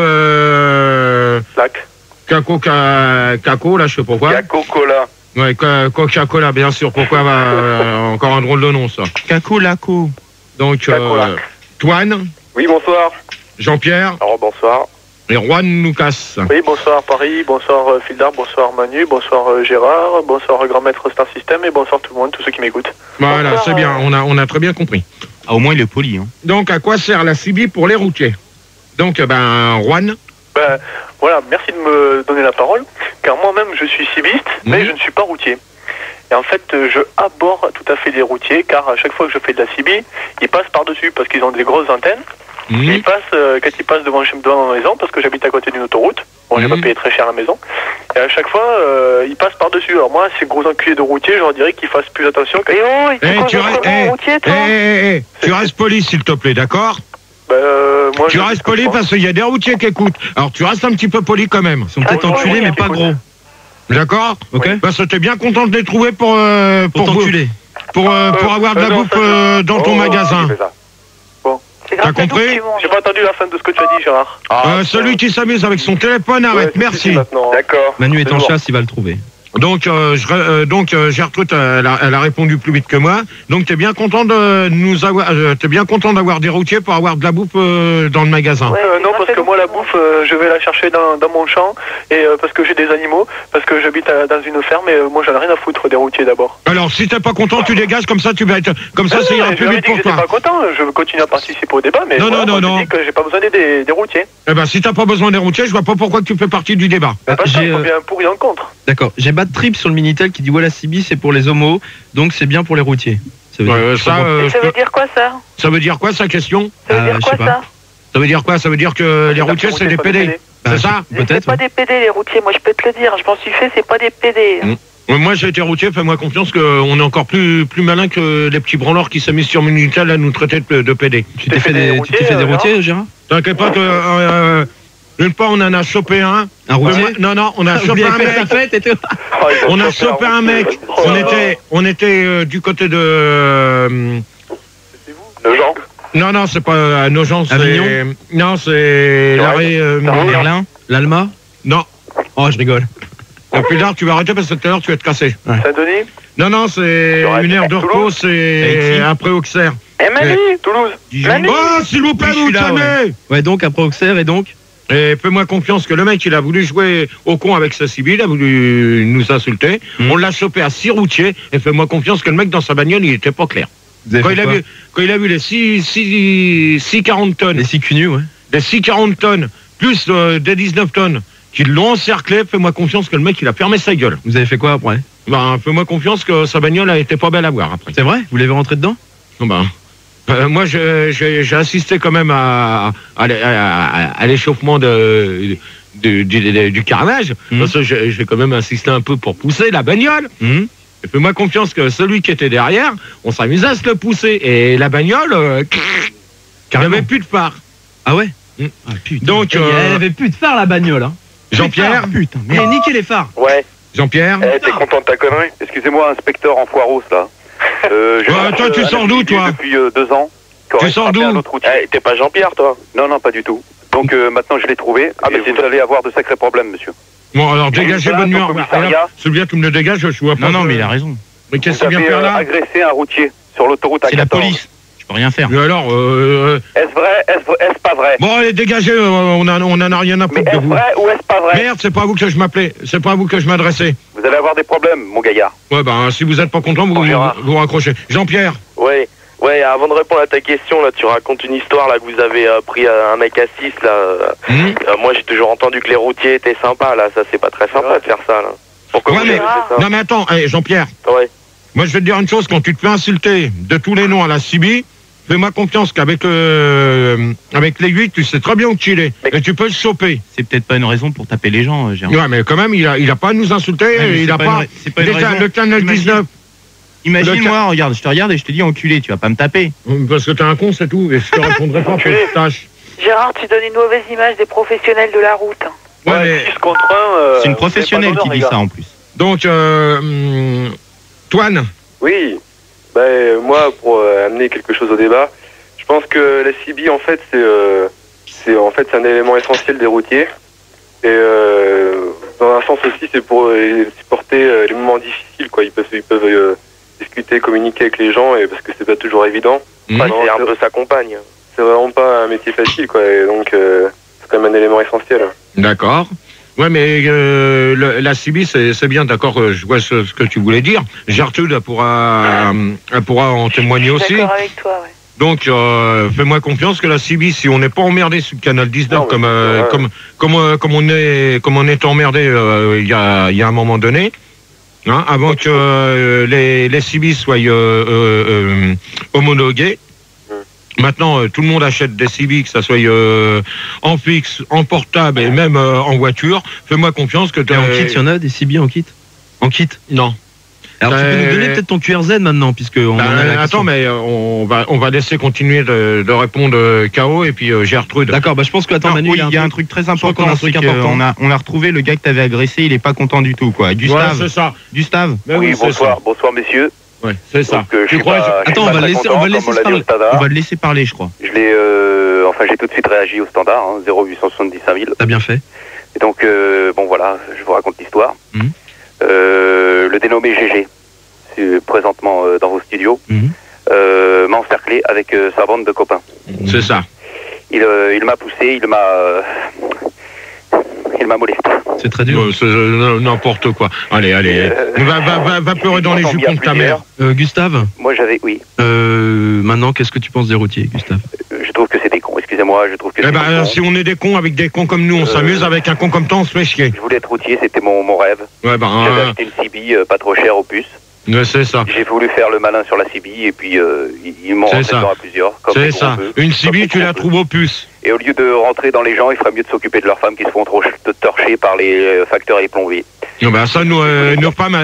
Caco, là, je sais pas pourquoi. Caco-Cola. Ouais, Coca-Cola, bien sûr. Pourquoi encore un drôle de nom, ça. Caco-Laco. Donc, Toine. Oui, bonsoir. Jean-Pierre. Alors, bonsoir. Et Juan Lucas. Oui, bonsoir Paris, bonsoir Fildar, bonsoir Manu, bonsoir Gérard, bonsoir Grand Maître Star System et bonsoir tout le monde, tous ceux qui m'écoutent. Voilà, c'est bien, on a très bien compris. Ah, au moins il est poli. Hein. Donc, à quoi sert la CB pour les routiers? Donc, Juan. Voilà, merci de me donner la parole, car moi-même je suis cibiste, mais je ne suis pas routier. Et en fait, je aborde tout à fait les routiers, car à chaque fois que je fais de la CB, ils passent par-dessus, parce qu'ils ont des grosses antennes. Ils passent, quand ils passent devant ma maison, parce que j'habite à côté d'une autoroute, bon, j'ai pas payé très cher la maison, et à chaque fois, ils passent par-dessus. Alors moi, ces gros enculés de routiers, je leur dirais qu'ils fassent plus attention. Tu restes poli, s'il te plaît, d'accord? Moi, tu restes poli parce qu'il y a des routiers qui écoutent. Alors tu restes un petit peu poli quand même. Ils sont peut-être enculés, mais pas gros. D'accord? Ok. Parce que t'es bien content de les trouver pour t'enculer. Pour avoir de la bouffe dans ton magasin. T'as compris? J'ai pas entendu la fin de ce que tu as dit, Gérard. Celui qui s'amuse avec son téléphone, arrête. Merci. D'accord. Manu est en chasse, il va le trouver. Donc, Gertrude, elle a répondu plus vite que moi. Donc, t'es bien content de nous avoir, t'es bien content d'avoir des routiers pour avoir de la bouffe dans le magasin. Non, parce que moi, la bouffe, je vais la chercher dans mon champ, et parce que j'ai des animaux, parce que j'habite dans une ferme, et moi, j'en ai rien à foutre des routiers d'abord. Alors, si t'es pas content, tu dégages, comme ça, tu vas être, comme ça, ça ira plus vite pour toi. Je suis pas content, je veux continuer à participer au débat, mais non. je dis que j'ai pas besoin des routiers. Eh ben, si t'as pas besoin des routiers, je vois pas pourquoi tu fais partie du débat. J'ai bien pour et en contre. D'accord. J'ai Bad Trip sur le Minitel qui dit ouais, la CB c'est pour les homos, donc c'est bien pour les routiers. Ça veut dire quoi ça? Ça veut dire quoi sa question? Ça veut dire quoi ça? Ça veut dire quoi? Ça veut dire que les routiers c'est des PD. C'est ça? Peut-être. C'est pas des PD les routiers, moi je peux te le dire, je m'en suis fait, c'est pas des PD. Moi j'ai été routier, fais-moi confiance qu'on est encore plus malin que les petits branleurs qui s'amusent sur Minitel à nous traiter de PD. Tu t'es fait des routiers, Gérard? T'inquiète pas que une fois on en a chopé un. Un routier? Non, on a chopé un mec. On a chopé un mec. On était du côté de. C'est vous? Nogent? Non, c'est pas Nogent, c'est. Avignon? Non, c'est Merlin? L'Alma? Non. Oh, je rigole. Et plus tard, tu vas arrêter parce que tout à l'heure, tu vas te casser. Saint-Denis? Non, c'est une heure de repos, c'est après Auxerre. Manu, Toulouse. Oh, s'il vous plaît, vous calmez. Ouais, donc après Auxerre et donc? Et fais-moi confiance que le mec, il a voulu jouer au con avec sa CB, il a voulu nous insulter. On l'a chopé à 6 routiers, et fais-moi confiance que le mec, dans sa bagnole, il était pas clair. Quand il a vu les 6,40 tonnes. Les 6 cunus, ouais. Les 6,40 tonnes, plus des 19 tonnes, qui l'ont encerclé, fais-moi confiance que le mec, il a fermé sa gueule. Vous avez fait quoi après? Fais-moi confiance que sa bagnole a été pas belle à voir après. C'est vrai? Vous l'avez rentré dedans? Moi, j'ai assisté quand même à l'échauffement du carnage, parce que j'ai quand même insisté un peu pour pousser la bagnole. Et fais-moi confiance que celui qui était derrière, on s'amusait à se le pousser. Et la bagnole, il n'y avait plus de phare. Ah ouais? Ah, putain. Donc, elle avait plus de phare la bagnole. Hein. Jean-Pierre? Putain, mais niquez les phares. Ouais. Jean-Pierre? T'es content de ta connerie? Excusez-moi, inspecteur en foiros, là. Toi, tu sors d'où, toi? Depuis 2 ans. Tu sors d'où? T'es pas Jean-Pierre, toi? Non, pas du tout. Donc maintenant, je l'ai trouvé. Mais vous allez avoir de sacrés problèmes, monsieur. Bon, alors dégagez bonne nuit. Celui-là qui me le dégage, je vois pas. Non, mais il a raison. Mais qu'est-ce qu'il vient faire là? Agressé un routier sur l'autoroute A14. C'est la police. Je peux rien faire. Mais alors, est-ce vrai? Est-ce pas vrai? Bon, allez, dégagez, on en a rien à foutre de vous. Est-ce vrai ou est-ce pas vrai? Merde, c'est pas à vous que je m'appelais. C'est pas à vous que je m'adressais. Vous allez avoir des problèmes, mon gaillard. Ouais, si vous êtes pas content, vous raccrochez. Jean-Pierre? Ouais, avant de répondre à ta question, là, tu racontes une histoire là que vous avez pris un mec à 6 là. Moi, j'ai toujours entendu que les routiers étaient sympas là. Ça, c'est pas très sympa de faire ça là. Pourquoi vous avez fait ça? Non mais attends, Jean-Pierre. Ouais. Moi, je vais te dire une chose, quand tu te fais insulter de tous les noms à la CB, fais-moi confiance qu'avec l'aiguille, tu sais très bien où tu es. Et tu peux le choper. C'est peut-être pas une raison pour taper les gens, Gérard. Ouais, mais quand même, il a pas à nous insulter. Il a pas. C'est pas une raison. Le Canal 19. Imagine-moi, regarde, je te regarde et je te dis enculé, tu vas pas me taper. Parce que t'es un con, c'est tout. Et je te répondrai pas pour que tu tâches. Gérard, tu donnes une mauvaise image des professionnels de la route. Ouais, 6 contre 1. C'est une professionnelle qui dit ça en plus. Donc, Toine. Oui. Moi, pour amener quelque chose au débat, je pense que la CB, en fait, c'est un élément essentiel des routiers. Et dans un sens aussi, c'est pour supporter les moments difficiles, quoi. Ils peuvent discuter, communiquer avec les gens, et parce que c'est pas toujours évident. C'est un peu sa compagne. C'est vraiment pas un métier facile, quoi. Et donc, c'est quand même un élément essentiel. D'accord. Ouais, mais la CB, c'est bien, d'accord, je vois ce que tu voulais dire. Gertrude, elle pourra en témoigner aussi. Je suis d'accord avec toi, ouais. Donc, fais-moi confiance que la CB, si on n'est pas emmerdé sur le canal 19, comme on est emmerdé il y a un moment donné, hein, avant que les CB soient homologués. Maintenant, tout le monde achète des CB, que ça soit en fixe, en portable et même en voiture. Fais-moi confiance que tu en kit, il y en a des CB en kit? En kit? Non. Alors tu peux nous donner peut-être ton QRZ maintenant, puisque on en a la attends, mais on va laisser continuer de répondre KO et puis Gertrude. D'accord, je pense que Manu, il y a un truc très important. On a retrouvé le gars que t'avais agressé, il est pas content du tout, quoi. Gustave. Ouais, c'est ça. Gustave. Oui, bonsoir messieurs. Ouais, c'est ça. Attends, on va le laisser parler, je crois. J'ai tout de suite réagi au standard, 0875 000. T'as bien fait. Et donc, voilà, je vous raconte l'histoire. Le dénommé GG, présentement dans vos studios, m'a encerclé avec sa bande de copains. C'est ça. Il m'a poussé, il m'a molesté. C'est très dur. C'est n'importe quoi. Allez. Va pleurer dans les jupons de ta mère. Gustave. Moi oui. Maintenant, qu'est-ce que tu penses des routiers, Gustave? Je trouve que c'est des cons. Excusez-moi, je trouve que. Si on est des cons avec des cons comme nous, on s'amuse. Avec un con comme toi, on se fait chier. Je voulais être routier, c'était mon rêve. J'avais acheté une CB pas trop chère au puce. C'est ça. J'ai voulu faire le malin sur la CB et puis ils m'ont rentré dedans à plusieurs. C'est ça. Une CB, tu la trouves au puce. Et au lieu de rentrer dans les gens, il ferait mieux de s'occuper de leurs femmes qui se font trop torcher par les facteurs et les plombiers. Ça, nos femmes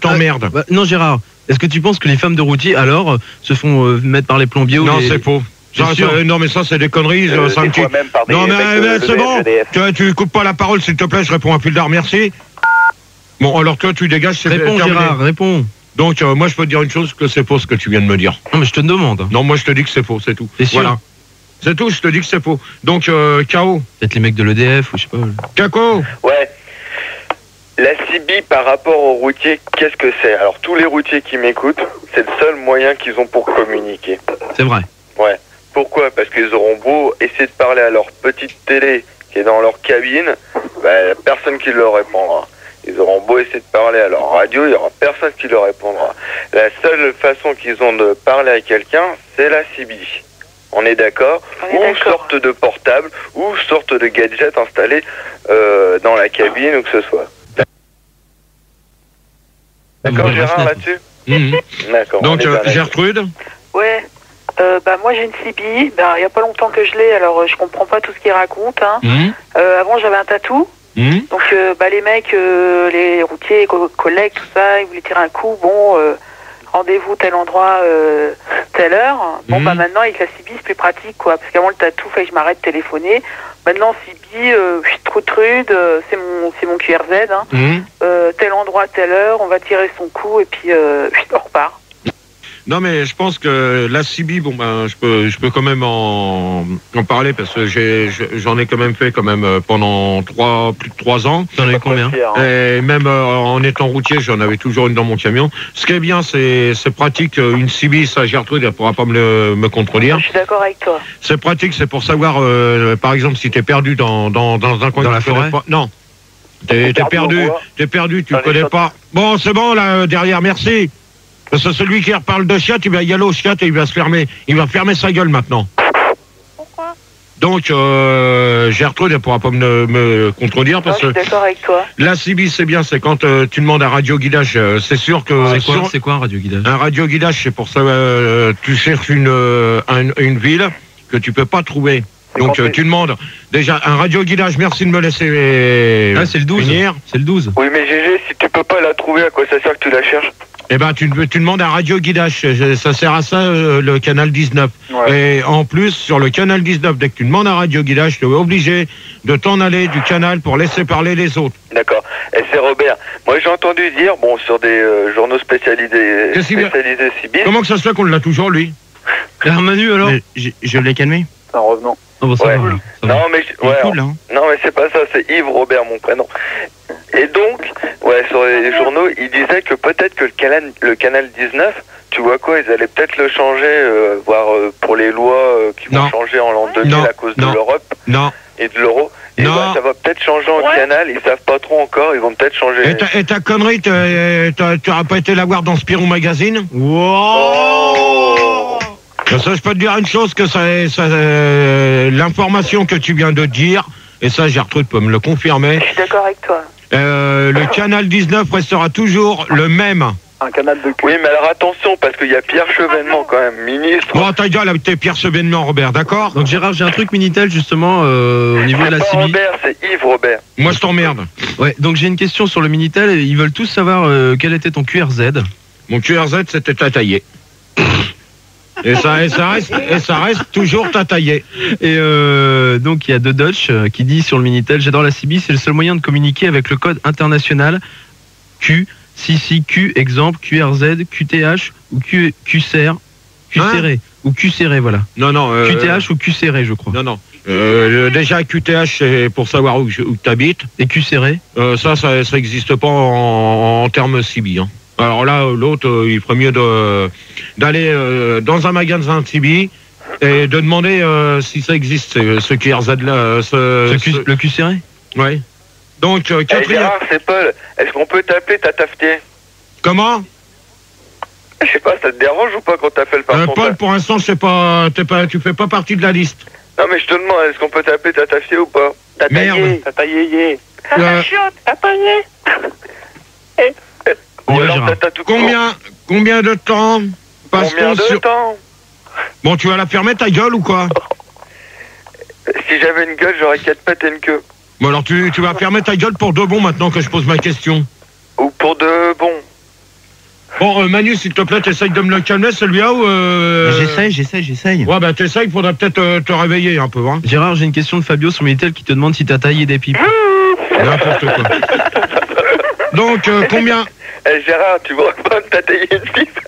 t'emmerdent. Non, Gérard, est-ce que tu penses que les femmes de routiers, alors, se font mettre par les plombiers ou Non, c'est faux. Non, mais ça, c'est des conneries. Non, mais c'est bon. Tu coupes pas la parole, s'il te plaît, je réponds à Pildar, merci. Bon, alors toi, tu dégages. Réponds, Gérard, réponds. Donc, moi, je peux te dire une chose, que c'est faux ce que tu viens de me dire. Non, mais je te demande. Non, moi, je te dis que c'est faux, c'est tout. C'est sûr. Voilà. C'est tout, je te dis que c'est faux. Donc, KO. Peut-être les mecs de l'EDF, ou je sais pas. Kako. Ouais. La CB par rapport aux routiers, qu'est-ce que c'est? Alors, tous les routiers qui m'écoutent, c'est le seul moyen qu'ils ont pour communiquer. C'est vrai. Ouais. Pourquoi? Parce qu'ils auront beau essayer de parler à leur petite télé qui est dans leur cabine, personne qui leur répondra. Ils auront beau essayer de parler à leur radio, il n'y aura personne qui leur répondra. La seule façon qu'ils ont de parler à quelqu'un, c'est la CB. On est d'accord? Ou sorte de portable, ou sorte de gadget installé dans la cabine, ou que ce soit. D'accord, Gérard, là-dessus? D'accord. Donc, Gertrude? Ouais. Moi j'ai une CB, il y a pas longtemps que je l'ai, alors je comprends pas tout ce qu'il raconte. Avant j'avais un tatou. Donc les mecs, les routiers, collègues, tout ça, ils voulaient tirer un coup. Bon, rendez-vous tel endroit, telle heure. Bon maintenant avec la CB c'est plus pratique, quoi, parce qu'avant le tatou fallait que je m'arrête de téléphoner. Maintenant CB, je suis trop trude, c'est mon QRZ. Tel endroit, telle heure, on va tirer son coup et puis on repart. Non, mais je pense que la CB, je peux quand même en parler parce que j'en ai quand même fait pendant plus de 3 ans. T'en as combien? Et même en étant routier, j'en avais toujours une dans mon camion. Ce qui est bien, c'est pratique. Une CB, ça, Gertrude, elle pourra pas me contredire. Je suis d'accord avec toi. C'est pratique, c'est pour savoir, par exemple, si t'es perdu dans un coin. Dans la forêt? Non. T'es perdu, tu connais pas. Bon, c'est bon, là, derrière, merci. Parce que celui qui reparle de chiottes, il va y aller au chiottes et il va se fermer. Il va fermer sa gueule maintenant. Pourquoi? Donc, Gertrude, elle pourra pas me contredire parce que. Je suis d'accord avec toi. La CB, c'est bien, c'est quand tu demandes un radio-guidage, c'est sûr que. C'est quoi un radio-guidage? Un radio-guidage, c'est pour ça, tu cherches une ville que tu peux pas trouver. Donc, tu demandes déjà un radio-guidage, merci de me laisser. C'est le 12. Venir. C'est le 12. Oui, mais GG, si tu peux pas la trouver, à quoi ça sert que tu la cherches? Eh ben, tu demandes un radio-guidage. Ça sert à ça, le canal 19. Ouais. Et en plus, sur le canal 19, dès que tu demandes un radio-guidage, tu es obligé de t'en aller du canal pour laisser parler les autres. D'accord. Et c'est Robert. Moi, j'ai entendu dire, bon, sur des journaux spécialisés CIBIS. Comment que ça se fait qu'on l'a toujours, lui? Manu, alors? Je l'ai calmé. C'est un revenant. Oh, bah, ouais. cool. Non, mais cool, hein. Non, mais c'est pas ça, c'est Yves Robert, mon prénom. Et donc, sur les journaux, il disait que peut-être que le canal 19, tu vois quoi, ils allaient peut-être le changer, voire pour les lois qui vont changer en l'an 2000 à cause de l'Europe et de l'euro. Et ça va peut-être changer en canal, ils savent pas trop encore, ils vont peut-être changer. Et ta connerie, tu n'auras pas été la voir dans Spirou Magazine? Wow. Ça, je peux te dire une chose, que l'information que tu viens de dire, et ça, Gertrude peut me le confirmer. Je suis d'accord avec toi. Le canal 19 restera toujours le même. Un canal de cul. Oui, mais alors attention, parce qu'il y a Pierre Chevènement quand même, ministre. Bon, ta gueule avec tes Pierre Chevènement, Robert, d'accord? Donc Gérard, j'ai un truc Minitel justement au niveau de la CIBI. Robert, c'est Yves Robert. Moi, je t'emmerde. Ouais, donc j'ai une question sur le Minitel. Ils veulent tous savoir quel était ton QRZ. Mon QRZ, c'était Tataillé. Et ça reste toujours Tataillé. Et donc il y a The Dutch qui dit sur le Minitel: j'adore la CIBI, c'est le seul moyen de communiquer avec le code international Q, CCQ, exemple, QRZ, QTH ou QCR, ou QCR, voilà. Non. QTH ou QCR, je crois. Non. Déjà QTH, c'est pour savoir où tu habites. Et QCR ça n'existe pas en termes CIBI. Hein. Alors là, l'autre, il ferait mieux d'aller dans un magasin de CIBI et de demander si ça existe, ce QRZ-là. Le QCR? Oui. Donc, quatrième... Gérard, c'est Paul. Est-ce qu'on peut t'appeler Tata Ftier? Comment? Je sais pas, ça te dérange ou pas quand t'appelles par contre? Paul, pour l'instant, tu fais pas partie de la liste. Non, mais je te demande, est-ce qu'on peut t'appeler Tata Ftier ou pas? Merde. Tata Yéyé. Tata Chiotte, Tata Yé. Ou alors Tata tout court. Combien de temps passe-t-on sur... temps? Bon, tu vas la fermer ta gueule ou quoi? Si j'avais une gueule, j'aurais 4 pattes et une queue. Bon, alors tu vas fermer ta gueule pour de bon maintenant que je pose ma question. Ou pour de bon. Bon, Manu, s'il te plaît, t'essayes de me le calmer, celui-là, ou... J'essaye. Ouais, bah t'essayes, il faudra peut-être te réveiller un peu, hein. Gérard, j'ai une question de Fabio sur Minitel qui te demande si t'as taillé des pipes. N'importe quoi. Donc, combien... Gérard, tu vois pas que t'as taillé une pipe?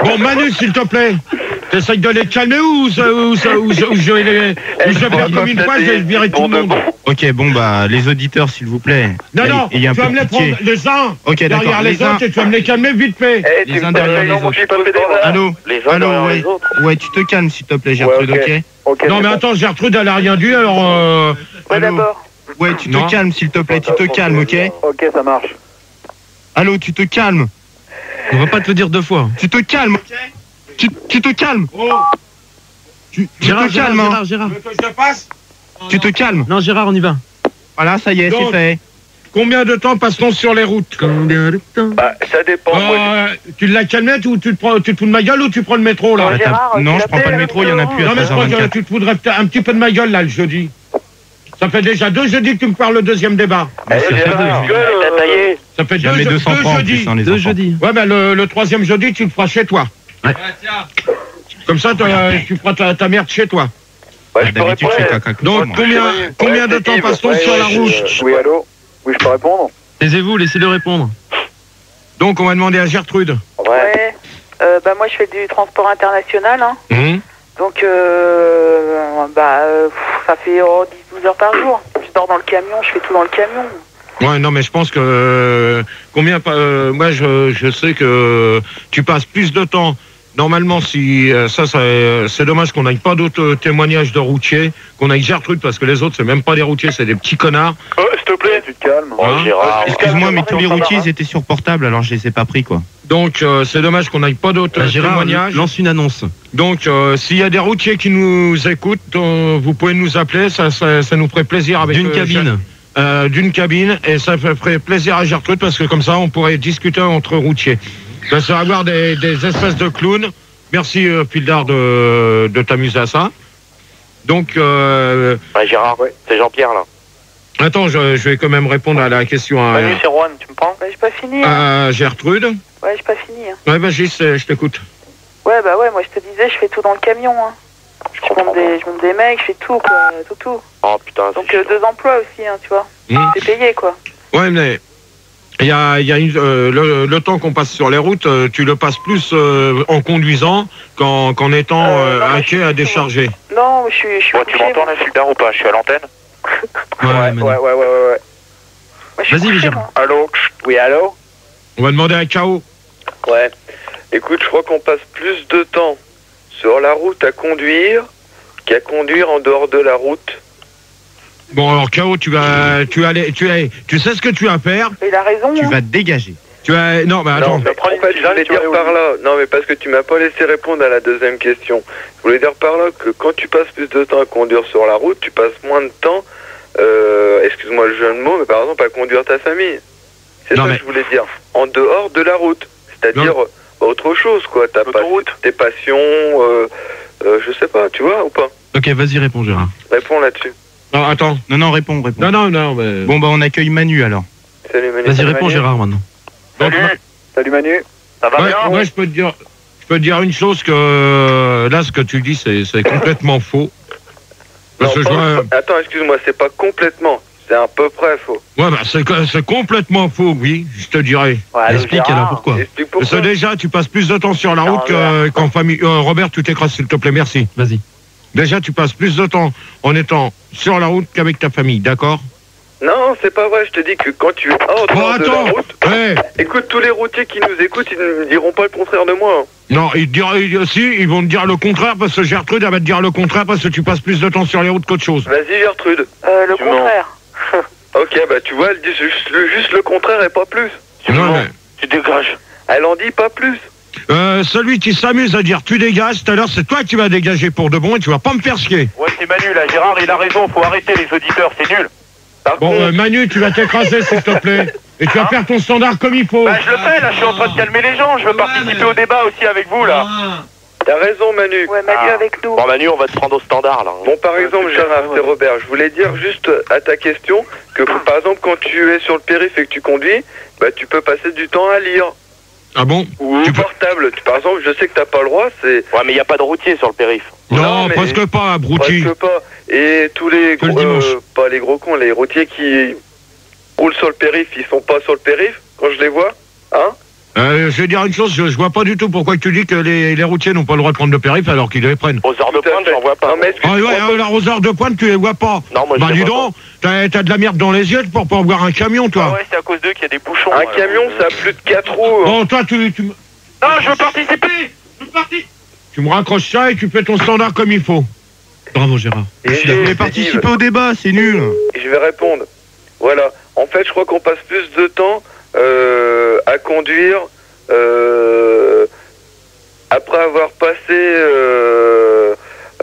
Bon, Manu, s'il te plaît, t'essayes de les calmer ou je vais faire comme une fois, je vais virer tout le monde. Ok, bon, bah, les auditeurs, s'il vous plaît. Non, tu vas me les prendre les uns derrière les autres et tu vas me les calmer vite fait. Les uns derrière les autres. Allô, ouais, tu te calmes, s'il te plaît, Gertrude, ok? Non, mais attends, Gertrude, elle a rien dit, alors... Ouais, d'abord. Ouais, tu te calmes, s'il te plaît, tu te calmes, ok? Ok, ça marche. Allô, tu te calmes. On va pas te le dire 2 fois. Tu te calmes, ok? Tu te calmes. Tu te calmes, hein. Gérard. Tu veux que je te passe? Tu te calmes. Non, Gérard, on y va. Voilà, ça y est, c'est fait. Combien de temps passe-t-on sur les routes? Combien de temps? Bah, ça dépend. Tu l'as calmé ou tu te fous de ma gueule ou tu prends le métro, là? Non, je prends pas le métro, il y en a plus à 13h24. Non, mais je crois que tu te voudrais un petit peu de ma gueule, là, le jeudi. Ça fait déjà 2 jeudis que tu me parles le deuxième débat. T'as taillé. Ça fait Jamais 200 francs, jeudis. Les 2 jeudis. Ouais, ben le troisième jeudi, tu le feras chez toi. Ouais. Comme ça, tu feras ta merde chez toi. Ouais, je peux D'habitude, répondre. c'est caca. Donc, combien de temps passe-t-on sur la route? Oui, allô? Oui, je peux répondre? Taisez-vous, laissez-le répondre. Donc, on va demander à Gertrude. Ouais. Bah, moi, je fais du transport international, hein. Donc, ça fait 10-12 heures par jour. Je dors dans le camion, je fais tout dans le camion. Ouais, non, mais je pense que... moi, je sais que tu passes plus de temps... Normalement, si c'est dommage qu'on n'aille pas d'autres témoignages de routiers, qu'on aille Gertrude, parce que les autres, c'est même pas des routiers, c'est des petits connards. S'il te plaît, tu te calmes. Gérard. Excuse-moi, mais tous les routiers, ils étaient sur portable, alors je les ai pas pris, quoi. Donc, c'est dommage qu'on n'aille pas d'autres témoignages. Lance une annonce. Donc, s'il y a des routiers qui nous écoutent, vous pouvez nous appeler, ça nous ferait plaisir avec... D'une cabine. D'une cabine, et ça ferait plaisir à Gertrude, parce que comme ça, on pourrait discuter entre routiers. Ça serait avoir des espèces de clowns. Merci, Pildar, de t'amuser à ça. Donc... Gérard, c'est Jean-Pierre, là. Attends, je vais quand même répondre à la question. Salut, c'est Juan, tu me prends? Bah, j'ai pas fini. Hein. Gertrude. Ouais, j'ai pas fini. Hein. Ouais, vas-y, je t'écoute. Ouais, bah ouais, moi je te disais, je fais tout dans le camion. Hein. Je monte des mecs, je fais tout, quoi. Tout. Oh putain. Donc 2 emplois aussi, hein, tu vois. C'est payé, quoi. Ouais, mais il y a le temps qu'on passe sur les routes, tu le passes plus en conduisant qu'en étant un quai à décharger. Non, je suis tu m'entends là, super ou pas? Je suis à l'antenne. Ouais. Vas-y, Vigéran. Allô? Oui, allô? On va demander à K.O. Ouais. Écoute, je crois qu'on passe plus de temps sur la route à conduire qu'à conduire en dehors de la route. Bon, alors K.O, tu sais ce que tu vas faire? Il a raison. Tu vas te dégager. Non, mais attends. Non, mais en fait, je voulais dire par là. Non, mais parce que tu m'as pas laissé répondre à la deuxième question. Je voulais dire par là que quand tu passes plus de temps à conduire sur la route, tu passes moins de temps, excuse-moi le jeu de mots, mais par exemple à conduire ta famille. C'est ça que je voulais dire. En dehors de la route. C'est-à-dire autre chose, quoi. Tes passions, je sais pas, tu vois ou pas? Ok, vas-y, réponds, Gérard. Réponds là-dessus. Non, attends. Non, réponds. Non, mais... Bon, bah, on accueille Manu, alors. Salut, Manu. Vas-y, réponds, Gérard, maintenant. Salut, Manu. Ça va bien? Moi, je peux te dire une chose que... Là, ce que tu dis, c'est complètement faux. Attends, excuse-moi, c'est pas complètement. C'est à peu près faux. Ouais, bah, c'est complètement faux, oui, je te dirais. Ouais, explique alors pourquoi. Parce que déjà, tu passes plus de temps sur la route qu'en famille. Robert, tu t'écrases, s'il te plaît, merci. Vas-y. Déjà, tu passes plus de temps en étant sur la route qu'avec ta famille, d'accord? Non, c'est pas vrai, je te dis que quand tu es hors de la route... Ouais. Écoute, tous les routiers qui nous écoutent, ils ne diront pas le contraire de moi. Hein. Non, ils vont te dire le contraire, parce que Gertrude, elle va te dire le contraire, parce que tu passes plus de temps sur les routes qu'autre chose. Vas-y, Gertrude. Le contraire. Ok, bah tu vois, elle dit juste le contraire et pas plus. Non, mais... Tu dégages. Elle en dit pas plus. Celui qui s'amuse à dire tu dégages, tout à l'heure, c'est toi qui vas dégager pour de bon et tu vas pas me faire chier. Ouais, c'est Manu, là. Gérard, il a raison, faut arrêter les auditeurs, c'est nul. Bon, Manu, tu vas t'écraser, s'il te plaît. Et tu vas faire ton standard comme il faut. Bah, je le fais, là, je suis en train de calmer les gens. Je veux participer au débat aussi avec vous, là. T'as raison, Manu. Ouais, Manu avec nous. Bon, Manu, on va te prendre au standard, là. Bon, par exemple, Gérard, c'est Robert. Je voulais dire juste à ta question que, par exemple, quand tu es sur le périph' et que tu conduis, bah, tu peux passer du temps à lire. Ah bon? Ou au portable. Par exemple, je sais que t'as pas le droit, c'est... Ouais, mais il n'y a pas de routier sur le périph'. Non, presque pas, abruti. Presque pas. Et tous les gros... pas les gros cons, les routiers qui roulent sur le périph', ils sont pas sur le périph' quand je les vois, hein? Je vais dire une chose, je vois pas du tout pourquoi tu dis que les routiers n'ont pas le droit de prendre le périph' alors qu'ils les prennent. Aux heures de pointe, j'en vois pas. Alors aux heures de pointe, tu les vois pas. Non, moi, bah dis donc, t'as de la merde dans les yeux pour pas voir un camion, toi. Ah ouais, c'est à cause d'eux qu'il y a des bouchons. Un camion, ça a plus de 4 roues. Bon, toi, tu... Non, je veux participer. Tu me raccroches ça et tu fais ton standard comme il faut. Bravo, Gérard. Vous voulez participer au débat, c'est nul. Je vais répondre. Voilà. En fait, je crois qu'on passe plus de temps à conduire après avoir passé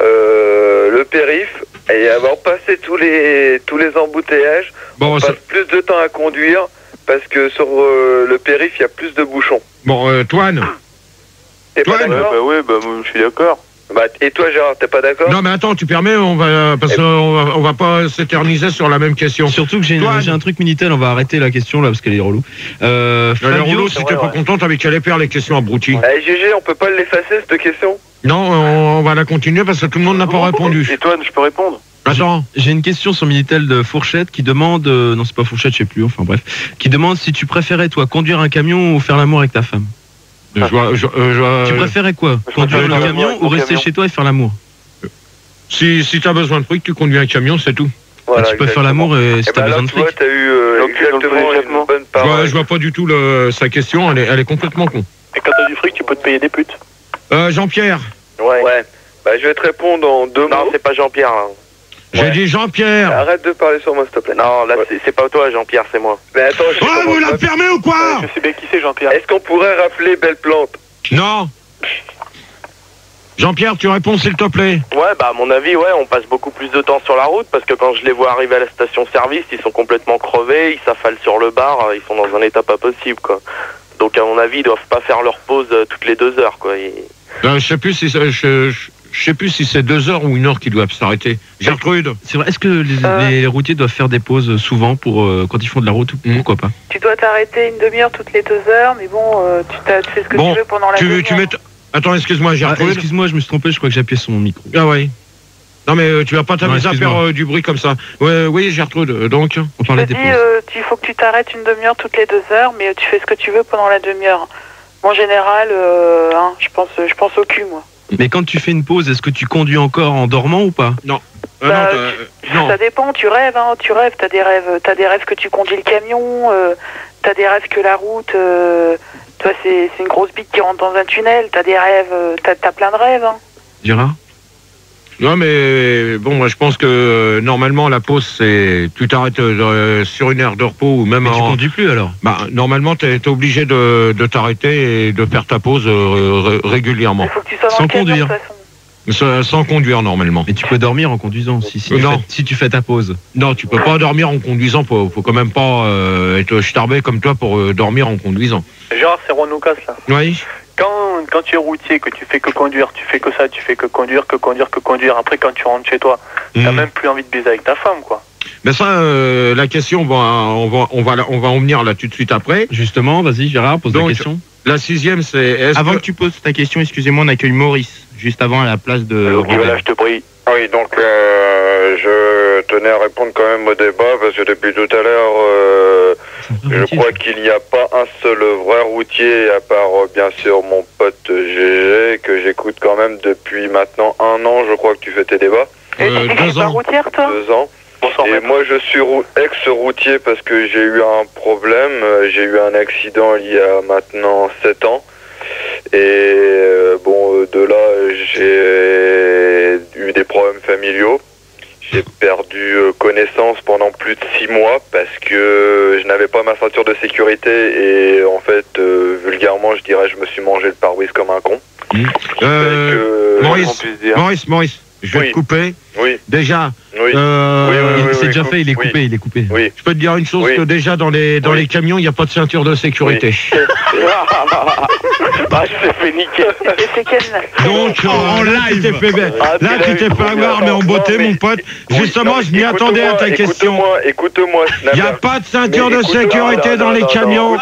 le périph' et avoir passé tous les embouteillages. Bon, on passe plus de temps à conduire parce que sur le périph' il y a plus de bouchons. Bon, Toine. T'es pas d'accord? Oui, je suis d'accord. Bah, et toi, Gérard, t'es pas d'accord? Non, mais attends, tu permets, parce qu'on va pas s'éterniser sur la même question. Surtout que j'ai un truc Minitel, on va arrêter la question là parce qu'elle est relou. Fabio, si t'es pas contente avec qu'elle perd les questions abruties. GG, on peut pas l'effacer cette question? Non, on va la continuer parce que tout le monde n'a pas répondu. Et toi, je peux répondre? Attends. J'ai une question sur Minitel de Fourchette qui demande, non c'est pas Fourchette, je sais plus, enfin bref, qui demande si tu préférais toi conduire un camion ou faire l'amour avec ta femme. Tu préférais quoi? Conduire le camion ou rester chez toi et faire l'amour? Si t'as besoin de trucs, tu conduis un camion, c'est tout. Voilà, tu peux faire l'amour et si t'as besoin de fric. Tu vois, t'as eu exactement une bonne parole. Ouais, je vois pas du tout sa question, elle est complètement con. Et quand t'as du fric, tu peux te payer des putes. Jean-Pierre. Ouais. Bah, je vais te répondre en 2 mots. Non, c'est pas Jean-Pierre. Hein. J'ai dit Jean-Pierre. Arrête de parler sur moi, s'il te plaît. Non, là, c'est pas toi, Jean-Pierre, c'est moi. Mais attends, vous la fermez ou quoi? Je sais bien qui c'est, Jean-Pierre. Est-ce qu'on pourrait rappeler Belle Plante? Non. Jean-Pierre, tu réponds s'il te plaît. Ouais, bah à mon avis, ouais, on passe beaucoup plus de temps sur la route parce que quand je les vois arriver à la station-service, ils sont complètement crevés, ils s'affalent sur le bar, ils sont dans un état pas possible, quoi. Donc à mon avis, ils doivent pas faire leur pause toutes les 2 heures, quoi. Je sais plus si Je sais plus si c'est 2 heures ou 1 heure qu'ils doivent s'arrêter. Gertrude. C'est vrai. Est-ce que les routiers doivent faire des pauses souvent pour quand ils font de la route? Pourquoi pas? Tu dois t'arrêter une demi-heure toutes les 2 heures, mais bon, tu fais ce que tu veux pendant la demi-heure. Attends, excuse-moi, Gertrude. Excuse-moi, je me suis trompé. Je crois que j'ai appuyé sur mon micro. Ah ouais. Non mais tu vas pas t'amuser à faire du bruit comme ça. Ouais, oui, Gertrude. Donc, on parlait des pauses. Il faut que tu t'arrêtes une demi-heure toutes les 2 heures, mais tu fais ce que tu veux pendant la demi-heure. En général, je pense au cul, moi. Mais quand tu fais une pause, est-ce que tu conduis encore en dormant ou pas? Non. Non. Ça dépend, tu rêves, t'as des rêves que tu conduis le camion, t'as des rêves que la route, toi c'est une grosse bite qui rentre dans un tunnel, t'as des rêves, t'as plein de rêves. Gérard? Non mais bon, moi je pense que normalement la pause c'est tu t'arrêtes sur une aire de repos ou même. Mais tu conduis plus alors? Bah normalement t'es obligé de t'arrêter et de faire ta pause régulièrement. Faut que tu sois sans conduire. Sans conduire normalement. Mais tu peux dormir en conduisant si tu fais ta pause. Non, tu peux pas dormir en conduisant. Faut quand même pas être starbé comme toi pour dormir en conduisant. Genre c'est Ronoucas là. Oui. Quand tu es routier, que tu fais que conduire, tu fais que ça, tu fais que conduire. Après, quand tu rentres chez toi, t'as même plus envie de baiser avec ta femme, quoi. Mais ça, la question, on va en venir là tout de suite après. Justement, vas-y Gérard, pose la question. La 6e, c'est... Avant que tu poses ta question, excusez-moi, on accueille Maurice, juste avant à la place de... Voilà, je te prie. Oui, donc je tenais à répondre quand même au débat, parce que depuis tout à l'heure, je crois qu'il n'y a pas un seul vrai routier, à part bien sûr mon pote GG, que j'écoute quand même depuis maintenant 1 an, je crois que tu fais tes débats. Et tu dis que tu es pas routière, toi? 2 ans. Et moi je suis ex-routier parce que j'ai eu un problème, j'ai eu un accident il y a maintenant 7 ans. Et de là j'ai eu des problèmes familiaux. J'ai perdu connaissance pendant plus de 6 mois parce que je n'avais pas ma ceinture de sécurité et en fait, vulgairement, je dirais, je me suis mangé le pare-brise comme un con. Maurice, je vais te couper. Oui. Déjà, c'est déjà fait, il est coupé. Oui. Je peux te dire une chose, que déjà dans les camions, il n'y a pas de ceinture de sécurité. Je t'ai fait niquer. Donc, en live, là, tu t'es fait avoir, mais en beauté, mon pote. Justement, je m'y attendais à ta question. Écoute-moi. Il n'y a pas de ceinture de sécurité dans les camions. Non,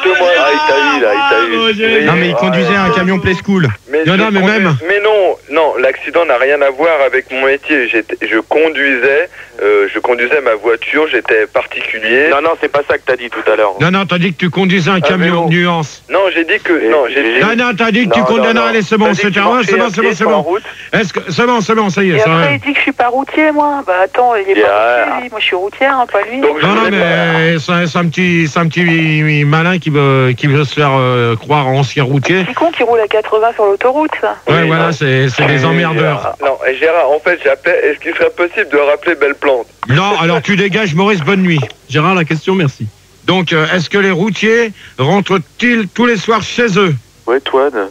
mais il conduisait un camion Play School. Mais non, l'accident n'a rien à voir avec mon métier. Je conduisais ma voiture, j'étais particulier. Non, c'est pas ça que t'as dit tout à l'heure. Non, t'as dit que tu conduisais un camion nuance. Non, j'ai dit que... Non, t'as dit que tu conduisais... Non, allez, c'est bon, c'est bon. Est-ce que... C'est bon, ça y est. Et après, il dit que je suis pas routier, moi. Bah attends, il est pas routier, moi je suis routière, pas lui. Non, mais c'est un petit malin qui veut se faire croire ancien routier. C'est con qui roule à 80 sur l'autoroute, ça. Ouais, voilà, c'est des emmerdeurs. Non, Gérard, en fait, j'appelais... Est-ce qu'il serait possible de rappeler Belleplante? Non, alors tu dégages, Maurice, bonne nuit. Gérard, la question, merci. Donc, est-ce que les routiers rentrent-ils tous les soirs chez eux? Ouais, Toine.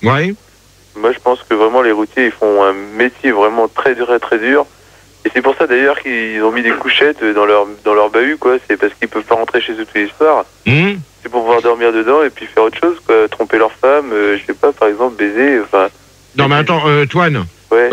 Ouais. Moi, je pense que vraiment, les routiers, ils font un métier vraiment très dur. Et c'est pour ça, d'ailleurs, qu'ils ont mis des couchettes dans leur bahut, quoi. C'est parce qu'ils peuvent pas rentrer chez eux tous les soirs. C'est pour pouvoir dormir dedans et puis faire autre chose, quoi. Tromper leur femme, je sais pas, par exemple, baiser, enfin... Non, mais attends, Toine. Ouais.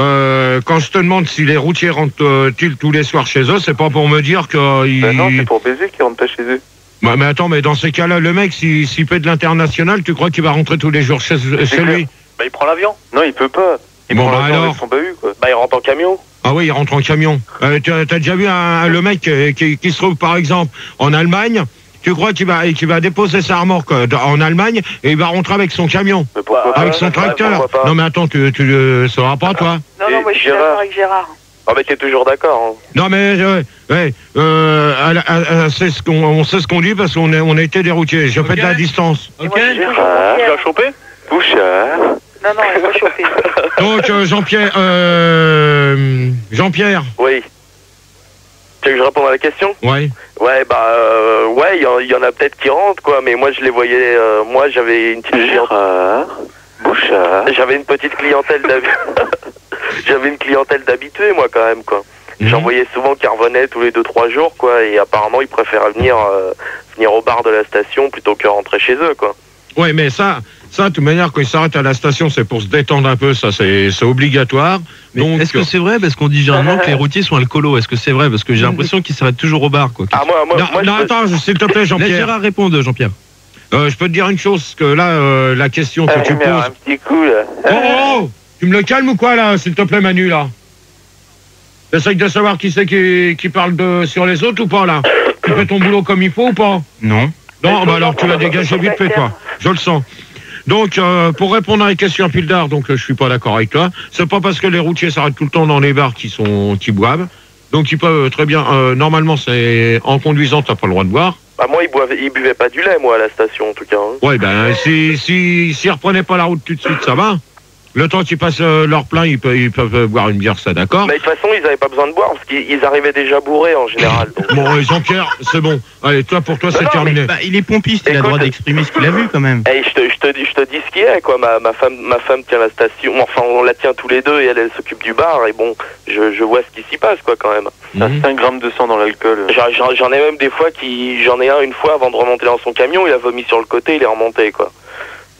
Quand je te demande si les routiers rentrent-ils tous les soirs chez eux, c'est pas pour me dire qu'ils... Ben non, c'est pour baiser qu'ils rentrent pas chez eux. Bah, mais attends, mais dans ces cas-là, le mec, s'il paie de l'international, tu crois qu'il va rentrer tous les jours chez lui? Bah, il prend l'avion. Non, il peut pas. Il prend l'avion avec son bahut, quoi. Bah, il rentre en camion. Ah oui, il rentre en camion. T'as déjà vu le mec qui se trouve, par exemple, en Allemagne? Tu crois qu'il va déposer sa remorque en Allemagne et il va rentrer avec son camion, avec son tracteur? Non mais attends, tu le sauras pas, toi? Non, moi je suis d'accord avec Gérard. Ah mais t'es toujours d'accord. Non mais on sait ce qu'on dit parce qu'on a été des routiers. Je fais de la distance. Ok. Tu l'as chopé? Bouchard. Non, il va choper. Donc Jean-Pierre. Oui. Tu veux que je réponde à la question? Ouais. Ouais, il y en a peut-être qui rentrent, quoi, mais moi je les voyais, moi j'avais une petite Bouchard. J'avais une petite clientèle j'avais une clientèle d'habitués, moi, quand même, quoi. J'en voyais souvent qui revenaient tous les 2-3 jours, quoi, et apparemment ils préféraient venir au bar de la station plutôt que rentrer chez eux, quoi. Ouais, mais ça, Ça, de toute manière, quand ils s'arrêtent à la station, c'est pour se détendre un peu, ça c'est obligatoire. Donc, est-ce que c'est vrai? Parce qu'on dit généralement que les routiers sont alcoolos. Est-ce que c'est vrai? Parce que j'ai l'impression qu'ils s'arrêtent toujours au bar, quoi. Non, attends, s'il te plaît, Jean-Pierre. Laisse Gérard répondre, Jean-Pierre. Je peux te dire une chose, que là, la question que tu poses... Un petit coup, là. Oh, tu me le calmes ou quoi, là, s'il te plaît, Manu, là? T'essayes de savoir qui c'est qui parle sur les autres ou pas, là? Tu fais ton boulot comme il faut ou pas? Non. Non, bah alors tu vas dégager vite fait, toi. Je le sens. Donc, pour répondre à la question à Pildar, donc je suis pas d'accord avec toi. C'est pas parce que les routiers s'arrêtent tout le temps dans les bars qui boivent. Donc, ils peuvent très bien... normalement, c'est en conduisant, t'as pas le droit de boire. Bah moi, ils buvaient pas du lait, moi, à la station, en tout cas. Hein. Ouais, ben, s'ils reprenaient pas la route tout de suite, ça va. Le temps qu'ils passent leur plein, ils peuvent boire une bière, ça, d'accord. Mais de toute façon, ils n'avaient pas besoin de boire, parce qu'ils arrivaient déjà bourrés, en général. Donc. Bon, Jean-Pierre, c'est bon. Allez, toi, pour toi, c'est terminé. Bah, il est pompiste, il a le droit d'exprimer ce qu'il a vu, quand même. Hey, je te dis ce qu'il y a, quoi. Ma femme tient la station, enfin, on la tient tous les deux, et elle s'occupe du bar, et bon, je vois ce qui s'y passe, quoi, quand même. T'as 5 grammes de sang dans l'alcool. J'en ai même des fois j'en ai un une fois, avant de remonter dans son camion, il a vomi sur le côté, il est remonté, quoi.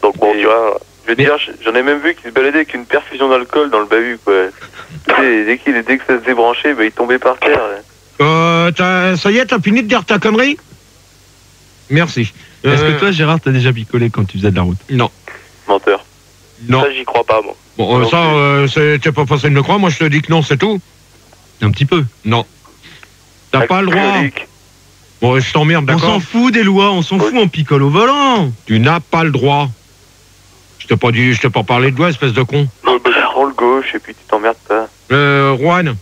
Donc bon, tu vois... Je veux dire, j'en ai même vu qui se baladait avec une perfusion d'alcool dans le bahut, quoi. Dès que ça se débranchait, bah, il tombait par terre. Ça y est, t'as fini de dire ta connerie? Merci. Est-ce que toi, Gérard, t'as déjà picolé quand tu faisais de la route? Non. Menteur. Non. Ça, j'y crois pas, moi. Bon, t'es pas facile de le croire, moi je te dis que non, c'est tout. Un petit peu. Non. T'as pas le droit. Bon, je t'emmerde, d'accord? On s'en fout des lois, on s'en fout, on picole au volant. Tu n'as pas le droit. Je t'ai pas parlé de doigts, espèce de con. Prends le gauche et puis tu t'emmerdes pas. Juan.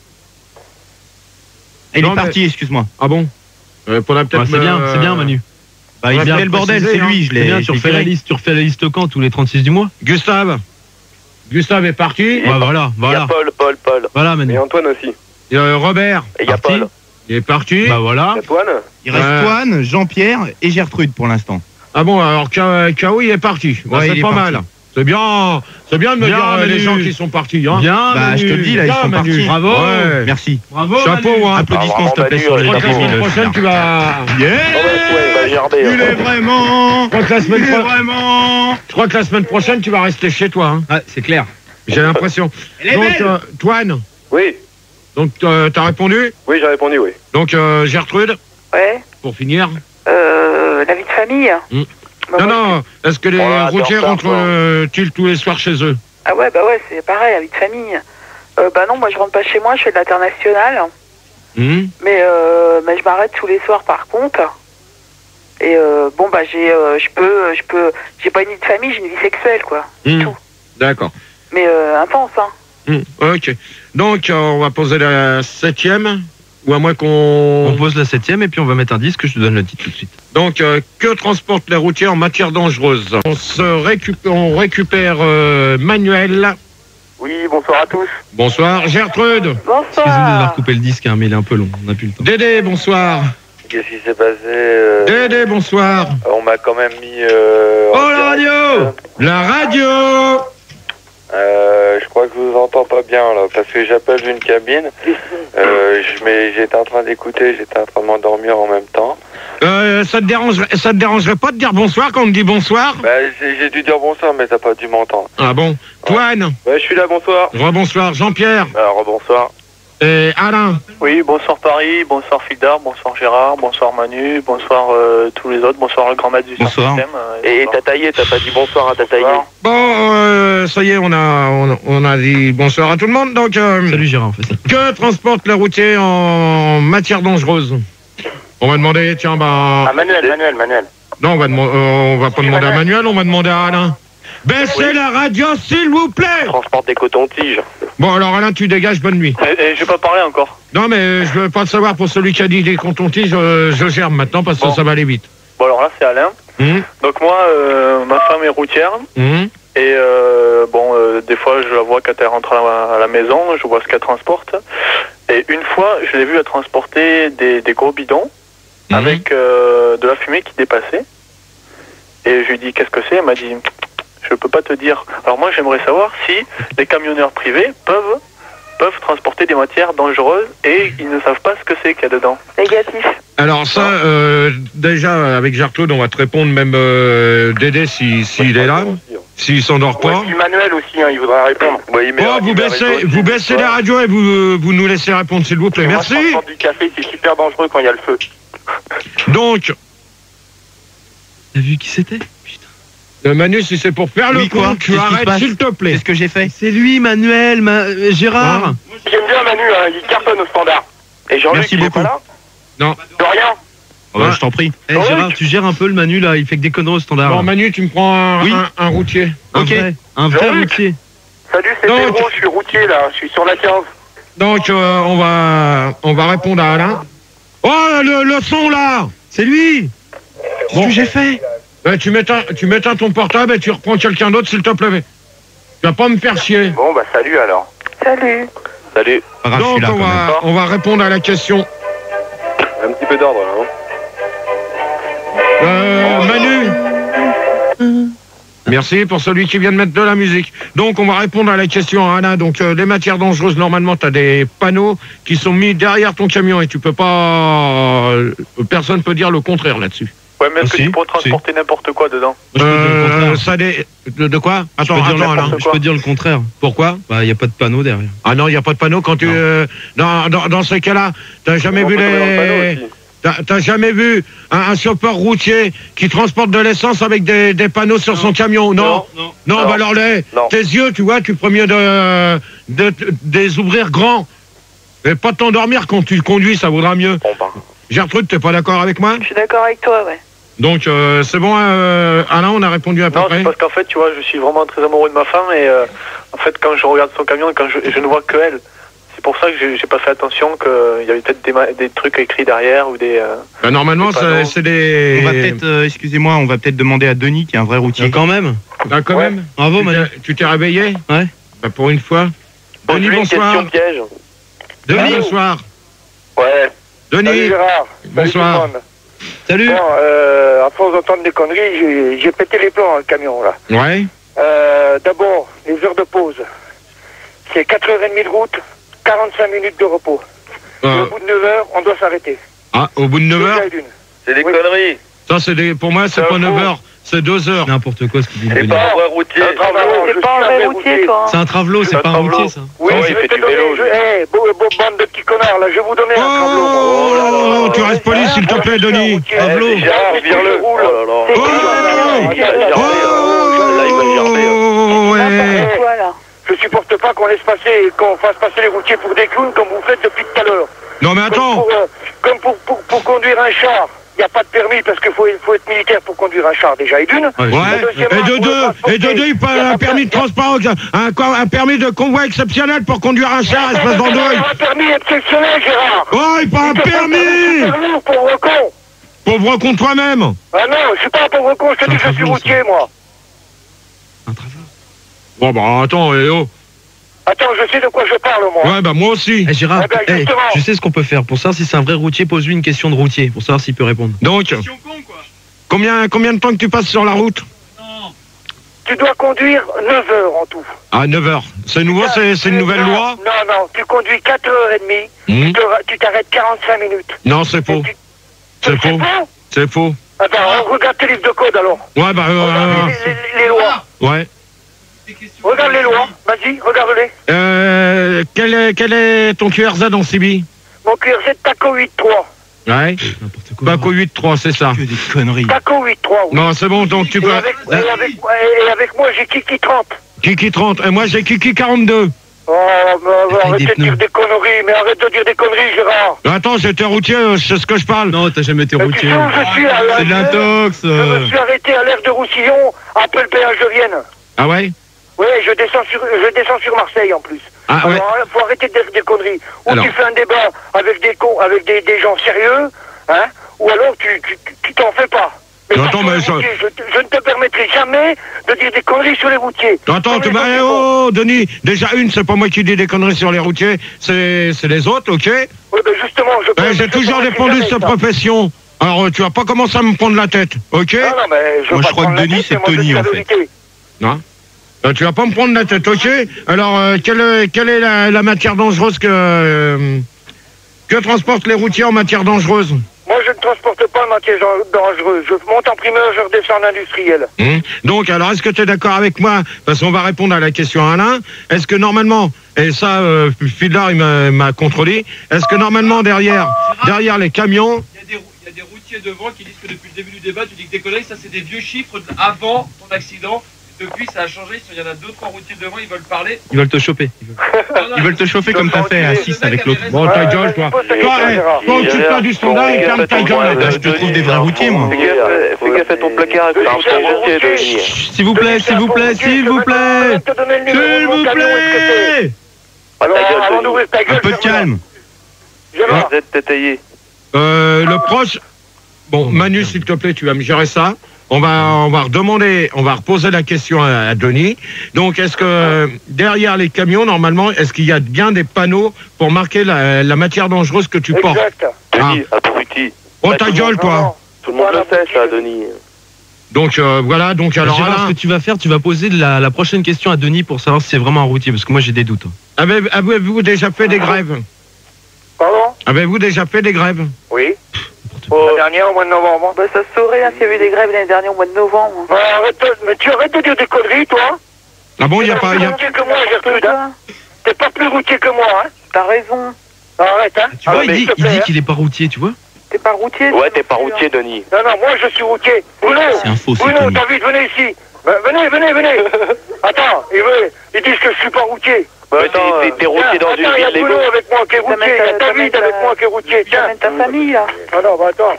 Il est parti, excuse-moi. Ah bon? C'est bien, Manu. Bah, il fait le bordel, c'est lui, je l'ai. Tu refais la liste quand? Tous les 36 du mois? Gustave est parti. Ouais, voilà. Il y a Paul. Voilà, Manu. Et Antoine aussi. Robert. Et il y a Paul. Il est parti. Bah voilà. Et Antoine. Il reste Toine, Jean-Pierre et Gertrude pour l'instant. Ah bon, alors K.O. il est parti. Bah, Ouais, c'est pas mal. C'est bien de me dire les gens qui sont partis. Hein. Bien, bah, Manu. je te le dis, là, ils sont partis. Bravo. Ouais. Merci. Bravo, chapeau, Manu. hein. Applaudissements, s'il te plaît, sur les Je crois que la chapeaux. semaine prochaine, tu vas... Il est vraiment... Je crois que la semaine prochaine, tu vas rester chez toi. Hein. Ah, c'est clair. J'ai l'impression. Donc, Toine. Oui. Donc, t'as répondu? Oui, j'ai répondu, oui. Donc, Gertrude. Ouais. Pour finir. La vie de famille. Bah, non. Est-ce que les routiers rentrent-ils tous les soirs chez eux? Ah ouais, bah ouais, c'est pareil, la vie de famille. Bah non, moi je rentre pas chez moi, je fais de l'international. Mais je m'arrête tous les soirs par contre. Et bon, bah j'ai pas une vie de famille, j'ai une vie sexuelle, quoi. C'est tout. D'accord. Mais intense, hein. Ok. Donc, on va poser la 7e. Ou à moins qu'on... On pose la 7e et puis on va mettre un disque, je te donne le titre tout de suite. Donc, que transportent les routiers en matière dangereuse? On récupère Manuel. Oui, bonsoir à tous. Bonsoir. Gertrude. Bonsoir. Excusez-nous d'avoir coupé le disque, hein, mais il est un peu long, on n'a plus le temps. Dédé, bonsoir. Qu'est-ce qui s'est passé Dédé, bonsoir. On m'a quand même mis... Oh, la radio. La radio. Je crois que je vous entends pas bien là, parce que j'appelle d'une cabine. J'étais en train d'écouter, j'étais en train de m'endormir en même temps. Ça te dérangerait pas de dire bonsoir quand on te dit bonsoir? Bah, j'ai dû dire bonsoir, mais t'as pas dû m'entendre. Ah bon? Toine. Ouais, je suis là, bonsoir. Rebonsoir. Jean-Pierre. Alors, bonsoir. Et Alain. Oui, bonsoir Paris, bonsoir Fildar, bonsoir Gérard, bonsoir Manu, bonsoir tous les autres, bonsoir le grand maître du système. Et Tataillé, t'as pas dit bonsoir à Tataillé? Bon, ça y est, on a dit bonsoir à tout le monde. Donc, salut Gérard, on fait ça. Que transportent les routiers en matière dangereuse? On va demander, tiens, bah... Ah, Manuel. Non, on va pas demander à Manuel, on va demander à Alain. Baissez la radio, s'il vous plaît. Transporte des cotons-tiges. Bon, alors Alain, tu dégages, bonne nuit. Et je vais pas parler encore. Non, mais je veux pas le savoir pour celui qui a dit les cotons-tiges, je germe maintenant parce que ça va aller vite. Bon, alors là, c'est Alain. Donc moi, ma femme est routière. Et des fois, je la vois quand elle rentre à la maison, je vois ce qu'elle transporte. Et une fois, je l'ai vue à transporter des gros bidons avec de la fumée qui dépassait. Et je lui ai dit, qu'est-ce que c'est? Elle m'a dit, je peux pas te dire. Alors moi, j'aimerais savoir si les camionneurs privés peuvent transporter des matières dangereuses et ils ne savent pas ce que c'est qu'il y a dedans. Négatif. Alors ça, déjà, avec Gertrude, on va te répondre, même Dédé, s'il est là. S'il s'endort pas. Si Manuel aussi, hein, il voudra répondre. Ouais, vous baissez les radios et vous nous laissez répondre, s'il vous plaît. Merci. Moi, du café, c'est super dangereux quand il y a le feu. Donc. T'as vu qui c'était? Manu, si c'est pour faire le con, tu arrêtes, s'il te plaît. C'est ce que j'ai fait. C'est lui, Manuel, Gérard. J'aime bien Manu, hein, il cartonne au standard. Et Jean-Luc, Merci beaucoup. Pas là Non. De rien. Ouais, je t'en prie. Gérard, tu gères un peu le Manu là, il fait que des conneries au standard. Bon, Manu, tu me prends un routier. Ok. Un vrai routier. Salut, c'est Pedro, je suis routier là, je suis sur la 15. Donc, on va répondre à Alain. Oh, le son là. C'est lui. Qu'est-ce que j'ai fait? Tu m'éteins ton portable et tu reprends quelqu'un d'autre, s'il te plaît. Tu vas pas me faire chier. Bon, bah salut alors. Salut. Salut. Donc, on va répondre à la question. Un petit peu d'ordre là, Manu. Merci pour celui qui vient de mettre de la musique. Donc, on va répondre à la question à Alain. Donc, les matières dangereuses, normalement, tu as des panneaux qui sont mis derrière ton camion et tu peux pas... personne peut dire le contraire là-dessus. Ouais, mais est-ce que tu pourrais transporter n'importe quoi dedans? Ça de quoi? Attends, Alain. Je peux dire le contraire. Pourquoi? Bah, il n'y a pas de panneau derrière. Ah non, il n'y a pas de panneau quand tu... dans ces cas-là, t'as jamais vu T'as jamais vu un chauffeur routier qui transporte de l'essence avec des panneaux sur son camion? Non. Non, bah alors tes yeux, tu vois, tu peux mieux des ouvrir grands. Et pas t'endormir quand tu conduis, ça vaudra mieux. Gertrude, t'es pas d'accord avec moi? Je suis d'accord avec toi, ouais. Donc, c'est bon, Alain, on a répondu à peu près. Non, c'est parce qu'en fait, tu vois, je suis vraiment très amoureux de ma femme et en fait, quand je regarde son camion, quand je ne vois que elle, c'est pour ça que j'ai pas fait attention qu'il y avait peut-être des trucs écrits derrière ou des... normalement, c'est des... On va peut-être, excusez-moi, on va peut-être demander à Denis, qui est un vrai routier. Quand même. Quand même. Bravo, Manu. Tu t'es réveillé? Ouais. Bah, pour une fois. Denis, bonsoir. Question piège. Denis, bonsoir. Ouais. Denis. Salut Gérard. Bonsoir. Salut. Bon, à force d'entendre des conneries, j'ai pété les plombs dans le camion là. Ouais. D'abord, les heures de pause. C'est 4h30 de route, 45 minutes de repos. Au bout de 9h, on doit s'arrêter. Ah, au bout de 9h? C'est des conneries. Ça, pour moi, c'est pas 9h, c'est 2h. N'importe quoi ce qu'il dit. C'est pas un vrai routier. C'est pas un vrai routier, toi. C'est un travelot, c'est pas un routier, ça. Oui, je vais te donner... bande de petits connards, là, je vais vous donner un travelot. Oh, tu restes poli, s'il te plaît, Denis. Travelot. Vire-le. Je supporte pas qu'on laisse passer, qu'on fasse passer les routiers pour des clowns comme vous faites depuis tout à l'heure. Non mais attends. Comme pour conduire un char, il n'y a pas de permis parce qu'il faut être militaire pour conduire un char déjà. Et d'une. Ouais. Et de deux, il faut un permis de transport, un permis de convoi exceptionnel pour conduire un char, espèce d'andouille. Un permis exceptionnel, Gérard. Oh, il faut un permis. Pauvre con. Pauvre con toi-même. Ah non, je suis pas un pauvre con, je te dis que je suis routier, moi. Un travelot. Bon bah attends, Attends, je sais de quoi je parle, moi. Ouais, bah moi aussi. Gérard, je sais ce qu'on peut faire. Pour savoir si c'est un vrai routier, pose-lui une question de routier, pour savoir s'il peut répondre. Donc, combien de temps que tu passes sur la route? Tu dois conduire 9 heures en tout. Ah, 9 heures. C'est nouveau, c'est une nouvelle loi? Non, tu conduis 4h30, tu t'arrêtes 45 minutes. Non, c'est faux. C'est faux. C'est faux. Attends, regarde tes livres de code alors. Ouais, bah... les lois. Ouais. Regarde les lois, vas-y, regarde-les. Quel est ton QRZ en CB? Mon QRZ Taco 8.3. Ouais. Taco 8.3, c'est ça. Que des conneries. Taco 8.3, oui. Non, c'est bon, donc tu peux... Et avec moi, j'ai Kiki 30. Kiki 30, et moi j'ai Kiki 42. Oh, arrête de dire des conneries, mais arrête de dire des conneries, Gérard. Attends, j'étais routier, je sais ce que je parle. Non, t'as jamais été routier. C'est de l'intox. Je me suis arrêté à l'aire de Roussillon, après le péage de Vienne. Ah ouais? Oui, je descends sur Marseille en plus. Ah, alors, faut arrêter de dire des conneries. Ou alors, tu fais un débat avec des gens sérieux, hein, ou alors tu t'en fais pas. Mais attends, mais je ne te permettrai jamais de dire des conneries sur les routiers. Attends, Denis, déjà c'est pas moi qui dis des conneries sur les routiers, c'est les autres, ok? Oui, ben justement, j'ai toujours défendu cette profession. Alors, tu vas pas commencer à me prendre la tête, ok? Non, mais moi, je crois que Denis, c'est Tony, en fait. Non? Tu vas pas me prendre la tête, ok? Alors, quelle est la matière dangereuse que transportent les routiers en matière dangereuse? Moi, je ne transporte pas en entier dangereux. Je monte en primeur, je redescends en industriel. Donc, alors, est-ce que tu es d'accord avec moi? Parce qu'on va répondre à la question à Alain. Est-ce que normalement, et ça, Fiedler, il m'a contrôlé, est-ce que normalement, derrière les camions... Il y a des routiers devant qui disent que depuis le début du débat, tu dis que des conneries, ça c'est des vieux chiffres avant ton accident. Depuis, ça a changé. Il y en a 2-3 routiers devant, ils veulent parler. Ils veulent te choper. Ils veulent te chauffer comme t'as fait à 6 avec l'autre. Bon, ta gueule, toi. Toi, occupe-toi du standard et ferme ta gueule. Là, je te trouve des vrais routiers, moi. Fais gaffe à ton placard. S'il vous plaît, s'il vous plaît, s'il vous plaît. S'il vous plaît. Un peu de calme. Vous êtes détaillé. Le proche... Bon, Manu, s'il te plaît, tu vas me gérer ça. On va reposer la question à Denis. Donc, est-ce que derrière les camions, normalement, est-ce qu'il y a bien des panneaux pour marquer la matière dangereuse que tu portes? Denis, abruti. Oh, ta gueule, toi. Tout le monde le sait, ça, Denis. Donc, voilà. Donc, alors, Gérard, ce que tu vas faire, tu vas poser la prochaine question à Denis pour savoir si c'est vraiment un routier, parce que moi, j'ai des doutes. Avez-vous déjà fait des grèves? Pardon? Avez-vous déjà fait des grèves? Oui. La dernière, au mois de novembre. Bah, ça se saurait s'il y avait eu des grèves l'année dernière au mois de novembre. Mais tu arrêtes de dire des conneries, toi. Ah bon, il n'y a pas... T'es plus routier que moi, Gertrude, hein. T'es pas plus routier que moi, hein. T'as raison. Arrête, hein. Tu vois, il dit qu'il est pas routier, tu vois. T'es pas routier? Ouais, t'es pas routier, Denis. Non, moi, je suis routier. Bruno, c'est un faux, Bruno, David, venez ici. Venez. Attends, ils disent que je suis pas routier. Bah, t'es routier dans une ville. Il y a Bruno avec moi qui est routier, il y a David avec moi qui est routier. Tiens. Ta famille, là. Ah non, bah attends.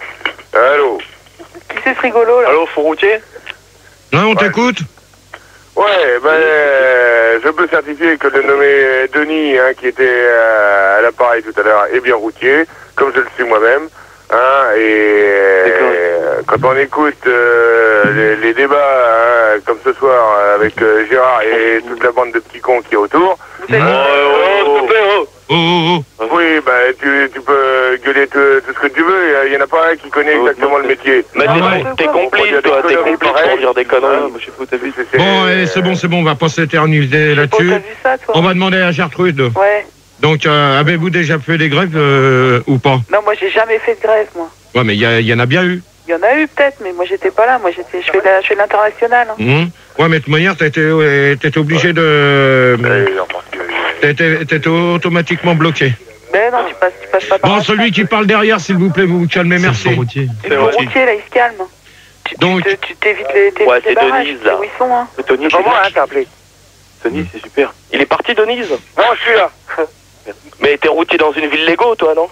Allô. Qui c'est ce rigolo, là? Allô, faux routier? Non, on t'écoute. Ouais, je peux certifier que le nommé Denis, hein, qui était à l'appareil tout à l'heure, est bien routier, comme je le suis moi-même. Hein, et quand on écoute les débats, hein, comme ce soir, avec Gérard et toute la bande de petits cons qui est autour... Oui, tu peux gueuler tout ce que tu veux, il y en a pas un qui connaît exactement le métier. Mais t'es complice, toi, t'es complice pour dire des conneries. Bon, c'est bon, on va pas s'éterniser là-dessus. On va demander à Gertrude. Ouais. Donc, avez-vous déjà fait des grèves ou pas? Non, moi j'ai jamais fait de grève, moi. Ouais, mais il y en a bien eu. Il y en a eu peut-être, mais moi j'étais pas là. Moi je fais de l'international. Hein. Ouais, mais de toute manière, t'étais obligé de... T'étais automatiquement bloqué. Mais non, tu passes pas par... Bon, celui qui parle derrière, s'il vous plaît, vous vous calmez, merci. C'est le routier, là, il se calme. Donc... Tu t'évites les barrages, Denise, là. où ils sont, hein. Denis, c'est moi, hein, t'as appelé. Denis, c'est super. Il est parti, Denise? Non, je suis là. Mais t'es routier dans une ville Lego, toi, non?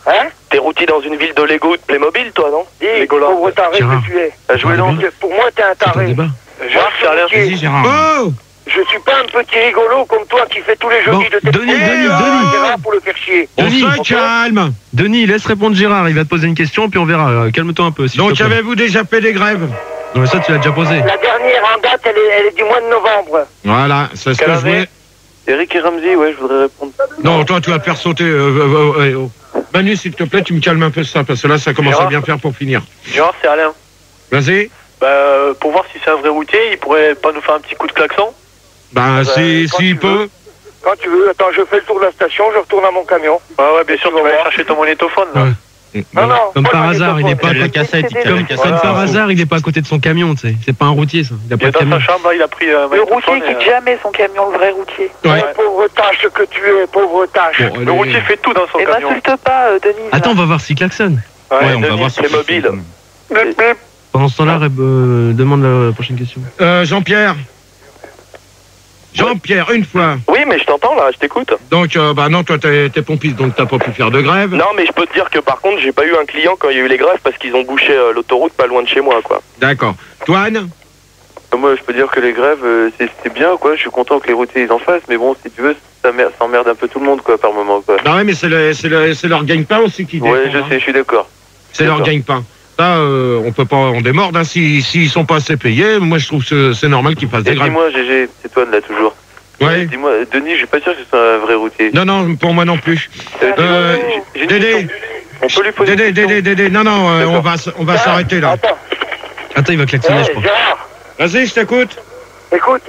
Hein? T'es routier dans une ville de Lego, de Playmobil, toi, non? Dis, pauvre taré que tu es. Jouer dans... Pour moi, t'es un taré. Oh! Je suis pas un petit rigolo comme toi qui fait tous les jeudis de tes Denis. pour le faire chier. On se calme. Denis, laisse répondre Gérard, il va te poser une question, puis on verra. Calme-toi un peu. Donc, avez-vous déjà fait des grèves? Non, mais ça, tu l'as déjà posé. La dernière en date, elle est du mois de novembre. Voilà, c'est ce que je voulais. Eric et Ramsey, ouais, je voudrais répondre. Non, toi, tu vas te faire sauter. Manu, s'il te plaît, tu me calmes un peu ça, parce que là, ça commence à bien faire pour finir. Gérard, c'est Alain. Vas-y. Pour voir si c'est un vrai routier, il pourrait pas nous faire un petit coup de klaxon? S'il peut. Quand tu veux, attends, je fais le tour de la station, je retourne à mon camion. Ouais, bien sûr, tu vas aller chercher ton magnétophone, là. Non, comme par hasard, il n'est pas à la cassette. Comme par hasard, il n'est pas à côté de son camion, tu sais. C'est pas un routier, ça. Il a pas de camion. Dans sa chambre, là, il a pris le routier quitte jamais son camion, le vrai routier. Ouais. Pauvre tâche que tu es, pauvre tâche. Le routier fait tout dans son camion. Et m'insulte pas, Denis. Attends, on va voir s'il klaxonne. Ouais, on va voir si c'est mobile. Pendant ce temps-là, demande la prochaine question. Jean-Pierre, une fois. Oui, mais je t'entends là, je t'écoute. Donc, non, toi, t'es pompiste, donc t'as pas pu faire de grève. Non, mais je peux te dire que par contre, j'ai pas eu un client quand il y a eu les grèves parce qu'ils ont bouché l'autoroute pas loin de chez moi, quoi. D'accord. Toine? Moi, je peux dire que les grèves, c'est bien, quoi. Je suis content que les routiers ils en fassent, mais bon, si tu veux, ça emmerde un peu tout le monde, quoi, par moment, quoi. Bah ouais, mais c'est leur gagne-pain aussi qui dépend. Ouais, je sais, je suis d'accord. C'est leur gagne-pain. Ça, on peut pas en démordre, hein. S'ils sont pas assez payés, moi, je trouve que c'est normal qu'ils fassent des grèves. Dis-moi, GG, c'est toi, là, toujours. Ouais. Dis-moi, Denis, je suis pas sûr que ce soit un vrai routier. Non, pour moi non plus. Dédé. On peut lui poser Dédé. Non, on va s'arrêter là. Attends, il va klaxonner, je pense. Vas-y, je t'écoute. Écoute.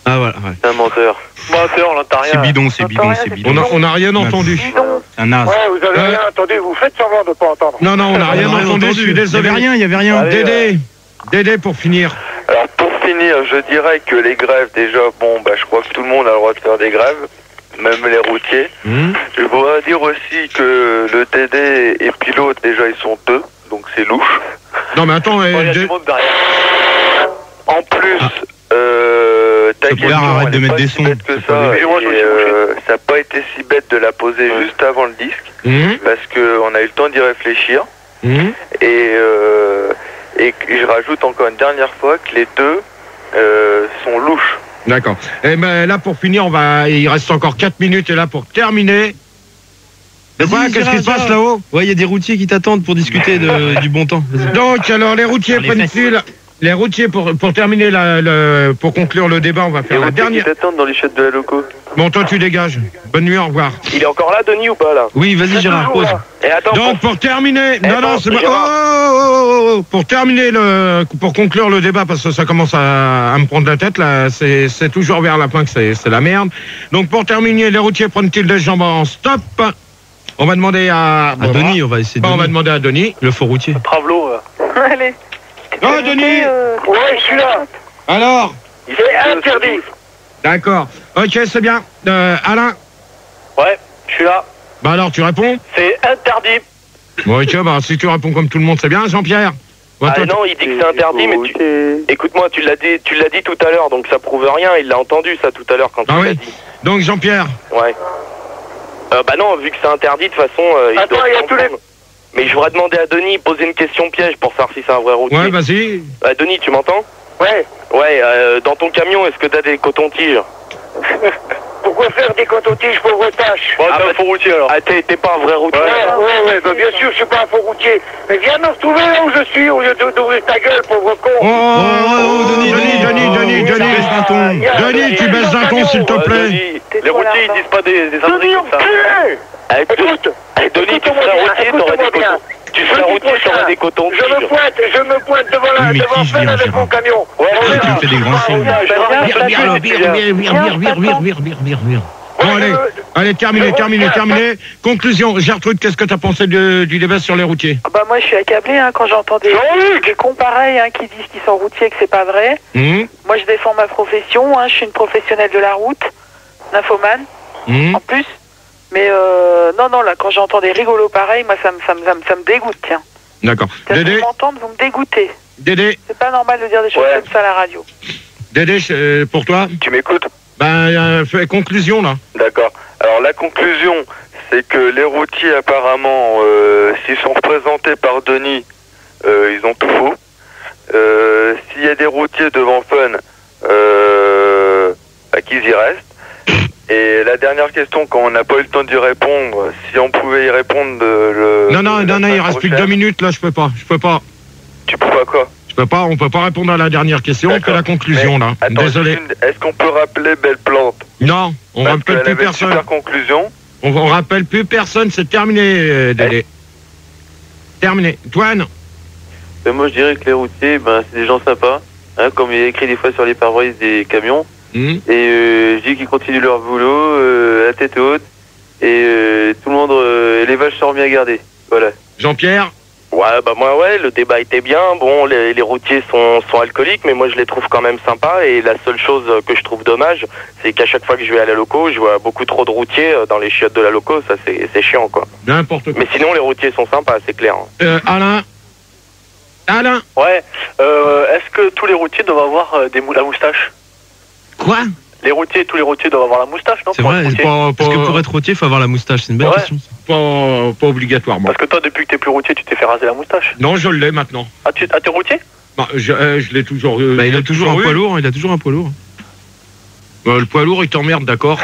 Ah voilà, ouais. C'est un menteur. Menteur, on n'entend rien. C'est bidon. On n'a rien entendu. Un naze. Ouais, vous avez rien entendu, vous faites semblant de ne pas entendre. Non, on n'a rien entendu, je suis désolé. Il y avait rien. Dédé, pour finir. Alors, pour finir, je dirais que les grèves, déjà, je crois que tout le monde a le droit de faire des grèves, même les routiers. Je voudrais dire aussi que le DD et pilote, déjà, ils sont 2, donc c'est louche. Non, mais attends, il y a du monde derrière. En plus, ta question, arrête de mettre des sons. Bête que ça, ça n'a pas été si bête de la poser juste avant le disque, parce qu'on a eu le temps d'y réfléchir. Et je rajoute encore une dernière fois que les deux sont louches. D'accord. Et ben là, pour finir, il reste encore 4 minutes, et là, pour terminer... Qu'est-ce qui se passe là-haut? Ouais, il y a des routiers qui t'attendent pour discuter du bon temps. Donc, alors, les routiers prennent-ils... Les routiers, pour terminer, pour conclure le débat, on va faire la dernière... Qui t'attendent dans les chiottes de la loco. Bon, toi, tu dégages. Bonne nuit, au revoir. Il est encore là, Denis, ou pas, là? Oui, vas-y, Gérard, pause. Et attends, donc, pour terminer... c'est bon. Pour terminer, pour conclure le débat, parce que ça commence à me prendre la tête, là, c'est toujours vers la fin que c'est la merde. Donc, pour terminer, les routiers prennent-ils des jambes en stop? On va demander à Denis, on va essayer de... On va demander à Denis. Le faux routier. Travelo. Allez. Oh, Denis ouais, je suis là. Alors? C'est interdit. D'accord. Ok, c'est bien. Alain? Ouais, je suis là. Bah alors, tu réponds? C'est interdit. Bon, ok, si tu réponds comme tout le monde, c'est bien. Jean-Pierre? Non, il dit que c'est interdit, mais écoute-moi, tu l'as dit tout à l'heure, donc ça prouve rien. Il l'a entendu, ça, tout à l'heure, quand tu l'as dit. Donc, Jean-Pierre? Ouais. Non, vu que c'est interdit, de toute façon... Attends, il y a tous les... Mais je voudrais demander à Denis, poser une question piège pour savoir si c'est un vrai routier. Ouais, vas-y. Denis, tu m'entends? Ouais. Ouais, dans ton camion, est-ce que t'as des cotons-tiges? Pourquoi faire des cotons-tiges, pauvre tâche? T'es un faux routier, alors. T'es pas un vrai routier? Ouais, bien sûr, je suis pas un faux routier. Mais viens me retrouver là où je suis, au lieu d'ouvrir ta gueule, pauvre con. Denis, tu baisses d'un ton, s'il te plaît. Les routiers, ils disent pas des âneries comme ça. Écoute, Denis, tu serais routier, t'aurais des cotons. Tu serais routier, t'aurais des cotons. Je me pointe devant Fenn avec mon camion. Tu me fais des grands signes. Vire. Bon, allez, terminé. Conclusion, Gertrude, qu'est-ce que t'as pensé du débat sur les routiers? Moi, je suis accablé quand j'entends des cons pareils qui disent qu'ils sont routiers et que c'est pas vrai. Moi, je défends ma profession, je suis une professionnelle de la route, nymphomane, en plus. Mais non, là, quand j'entends des rigolos pareils, moi, ça me dégoûte, tiens. D'accord. Dédé, vous me dégoûtez. Dédé. C'est pas normal de dire des choses comme ça à la radio. Dédé, pour toi? Tu m'écoutes? Fais conclusion, là. D'accord. Alors, la conclusion, c'est que les routiers, apparemment, s'ils sont représentés par Denis, ils ont tout faux. S'il y a des routiers devant Fun, qu'ils y restent. Et la dernière question, quand on n'a pas eu le temps d'y répondre, si on pouvait y répondre... Non, il reste plus que 2 minutes, là, je peux pas. Tu peux pas quoi? On peut pas répondre à la dernière question, on fait la conclusion, là. Attends, désolé. Est-ce qu'on peut rappeler Belle Plante? Non, on rappelle plus personne. Super conclusion. On rappelle plus personne, c'est terminé, Dédé. Terminé. Toine? Moi, je dirais que les routiers, c'est des gens sympas, comme il y a écrit des fois sur les pare-brises des camions. Et je dis qu'ils continuent leur boulot à tête haute et tout le monde, les vaches sont remis à garder. Voilà. Jean-Pierre? Ouais, le débat était bien. Bon, les routiers sont alcooliques, mais moi je les trouve quand même sympas. Et la seule chose que je trouve dommage, c'est qu'à chaque fois que je vais à la loco, je vois beaucoup trop de routiers dans les chiottes de la loco. Ça, c'est chiant, quoi. N'importe quoi. Mais sinon, les routiers sont sympas, c'est clair. Alain? Ouais. Est-ce que tous les routiers doivent avoir la moustache? Quoi? Tous les routiers doivent avoir la moustache, non? C'est vrai, parce que pour être routier, il faut avoir la moustache, c'est une bonne question. Pas obligatoirement. Parce que toi, depuis que t'es plus routier, tu t'es fait raser la moustache. Non, je l'ai maintenant. T'es routier? Je l'ai toujours... il a toujours un poids lourd, le poids lourd, il t'emmerde, d'accord.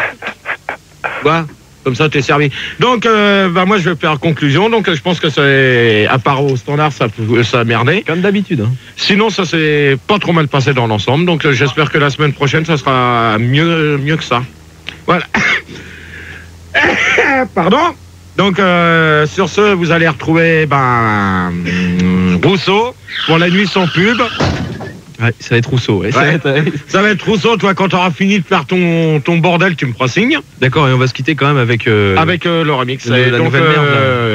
Comme ça, t'es servi. Donc, moi, je vais faire conclusion. Donc, je pense que c'est, à part au standard, ça a merdé. Comme d'habitude. Sinon, ça s'est pas trop mal passé dans l'ensemble. Donc, j'espère que la semaine prochaine, ça sera mieux que ça. Voilà. Pardon. Donc, sur ce, vous allez retrouver Rousseau pour la nuit sans pub. Ouais, ça va être Rousseau. Ouais. Ça va être Rousseau, toi, quand tu auras fini de faire ton bordel, tu me feras signe. D'accord, et on va se quitter quand même avec... avec le remix. La nouvelle merde.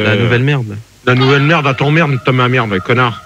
La nouvelle merde. La nouvelle merde, attends, merde, t'as ma merde, connard.